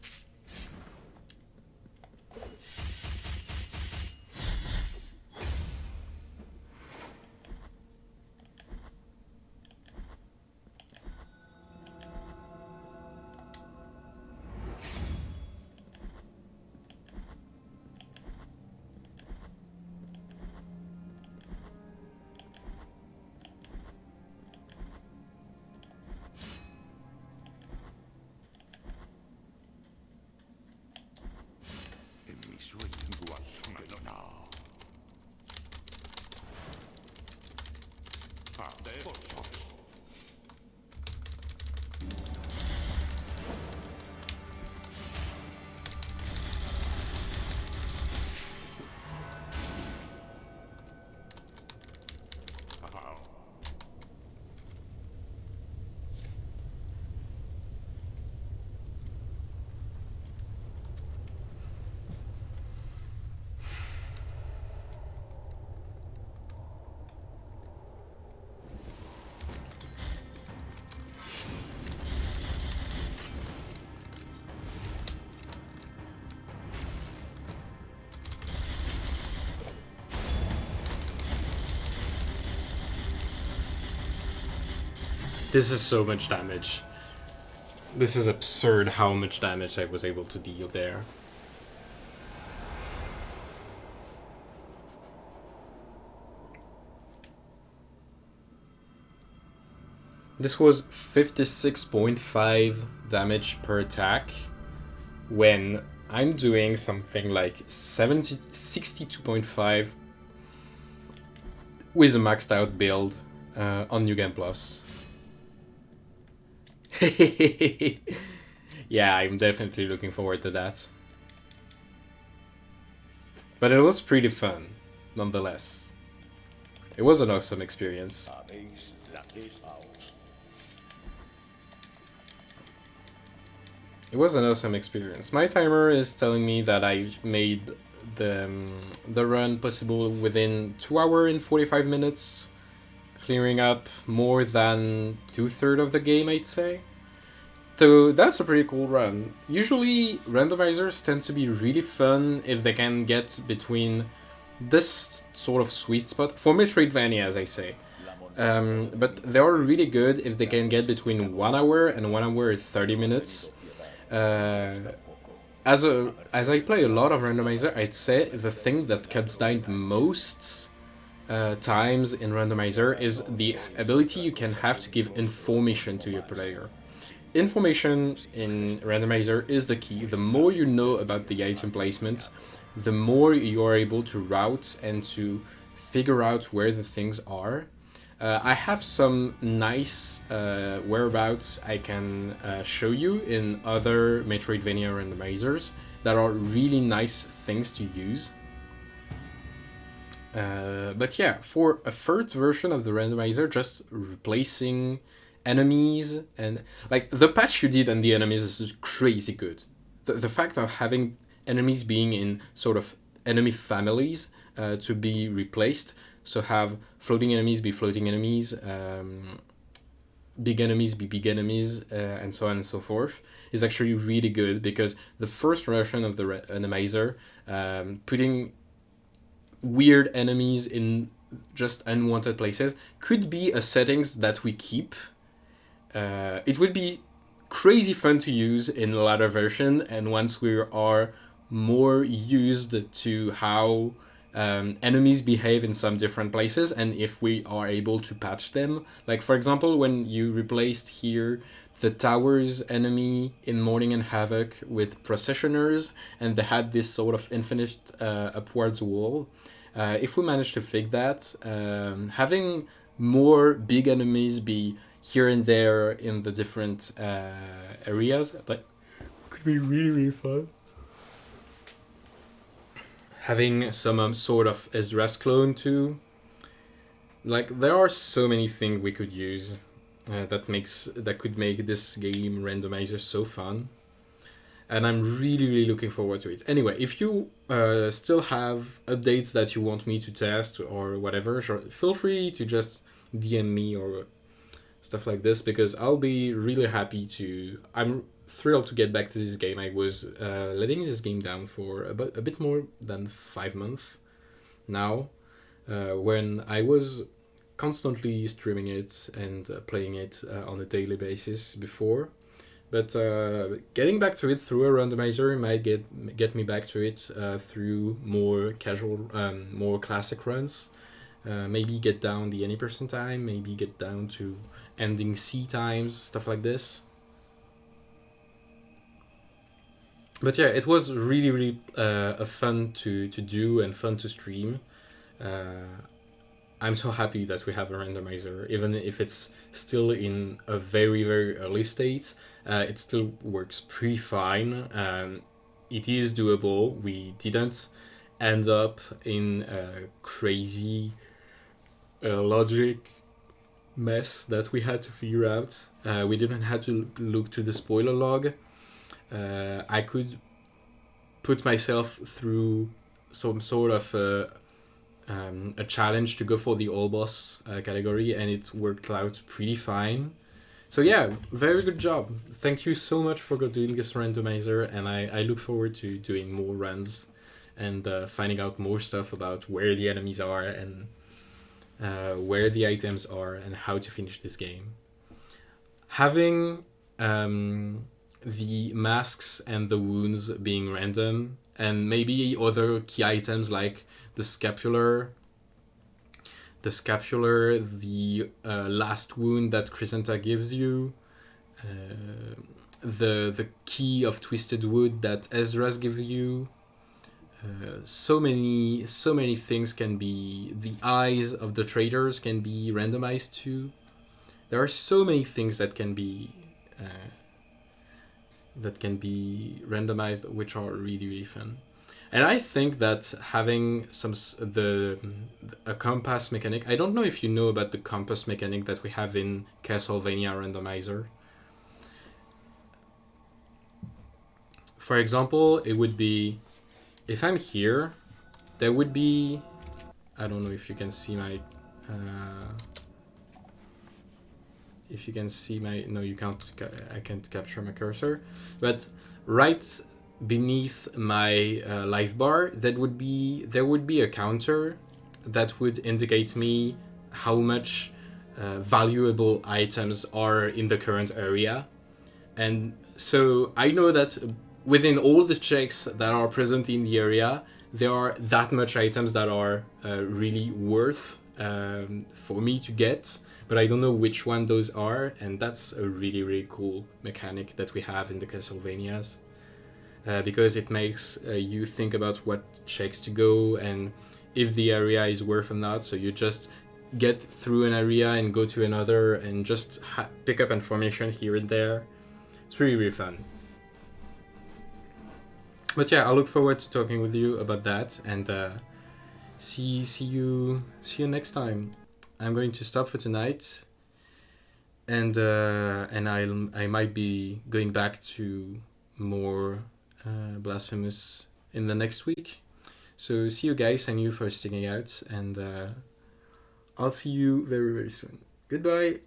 En mi sueño asumirá. Adeus. This is so much damage. This is absurd how much damage I was able to deal there. This was 56.5 damage per attack when I'm doing something like 62.5 with a maxed out build on New Game Plus. Yeah, I'm definitely looking forward to that. But it was pretty fun, nonetheless. It was an awesome experience. It was an awesome experience. My timer is telling me that I made the run possible within 2 hours and 45 minutes, clearing up more than 2/3 of the game, I'd say. So that's a pretty cool run. Usually, randomizers tend to be really fun if they can get between this sort of sweet spot for Metroidvania, as I say. But they are really good if they can get between 1 hour and 1 hour and 30 minutes. As I play a lot of randomizer, I'd say the thing that cuts down the most times in randomizer is the ability you can have to give information to your player. Information in randomizer is the key. The more you know about the item placement, the more you are able to route and to figure out where the things are. I have some nice whereabouts I can show you in other Metroidvania randomizers that are really nice things to use. But yeah, for a first version of the randomizer, just replacing enemies and like the patch you did on the enemies is crazy good. The fact of having enemies being in sort of enemy families to be replaced, so have floating enemies be floating enemies, big enemies be big enemies, and so on and so forth, is actually really good, because the first version of the randomizer, putting weird enemies in just unwanted places could be a settings that we keep. It would be crazy fun to use in the latter version, and once we are more used to how enemies behave in some different places, and if we are able to patch them. Like, for example, when you replaced here the towers enemy in Morning and Havoc with processioners, and they had this sort of infinite upwards wall. If we manage to fix that, having more big enemies be here and there in the different areas, but could be really, really fun. Having some sort of Esdras clone too. Like, there are so many things we could use that could make this game randomizer so fun. And I'm really, really looking forward to it. Anyway, if you still have updates that you want me to test or whatever, sure, feel free to just DM me or stuff like this, because I'll be really happy to... I'm thrilled to get back to this game. I was letting this game down for a bit more than 5 months now, when I was constantly streaming it and playing it on a daily basis before. But getting back to it through a randomizer might get me back to it through more casual, more classic runs. Maybe get down the any percent time, maybe get down to ending C times, stuff like this. But yeah, it was really, really a fun to do and fun to stream. I'm so happy that we have a randomizer, even if it's still in a very, very early state. It still works pretty fine. It is doable. We didn't end up in a crazy logic mess that we had to figure out. We didn't have to look to the spoiler log. I could put myself through some sort of a challenge to go for the all boss category, and it worked out pretty fine. So yeah, very good job. Thank you so much for doing this randomizer, and I look forward to doing more runs and finding out more stuff about where the enemies are and where the items are and how to finish this game. Having the masks and the wounds being random, and maybe other key items like the scapular, the last wound that Crescenta gives you, the key of twisted wood that Ezra's give you. So many things can be. The eyes of the traders can be randomized too. There are so many things that can be randomized, which are really, really fun. And I think that having a compass mechanic. I don't know if you know about the compass mechanic that we have in Castlevania Randomizer. For example, it would be, if I'm here, there would be, I don't know if you can see my, no, you can't, I can't capture my cursor, but right beneath my life bar, there would be a counter that would indicate me how much valuable items are in the current area. And so I know that within all the checks that are present in the area, there are that much items that are really worth for me to get, but I don't know which one those are, and that's a really, really cool mechanic that we have in the Castlevanias, because it makes you think about what checks to go and if the area is worth or not. So you just get through an area and go to another and just pick up information here and there. It's really, really fun. But yeah, I look forward to talking with you about that, and see you next time. I'm going to stop for tonight, and I might be going back to more Blasphemous in the next week. So see you guys, and you for sticking out, and I'll see you very, very soon. Goodbye.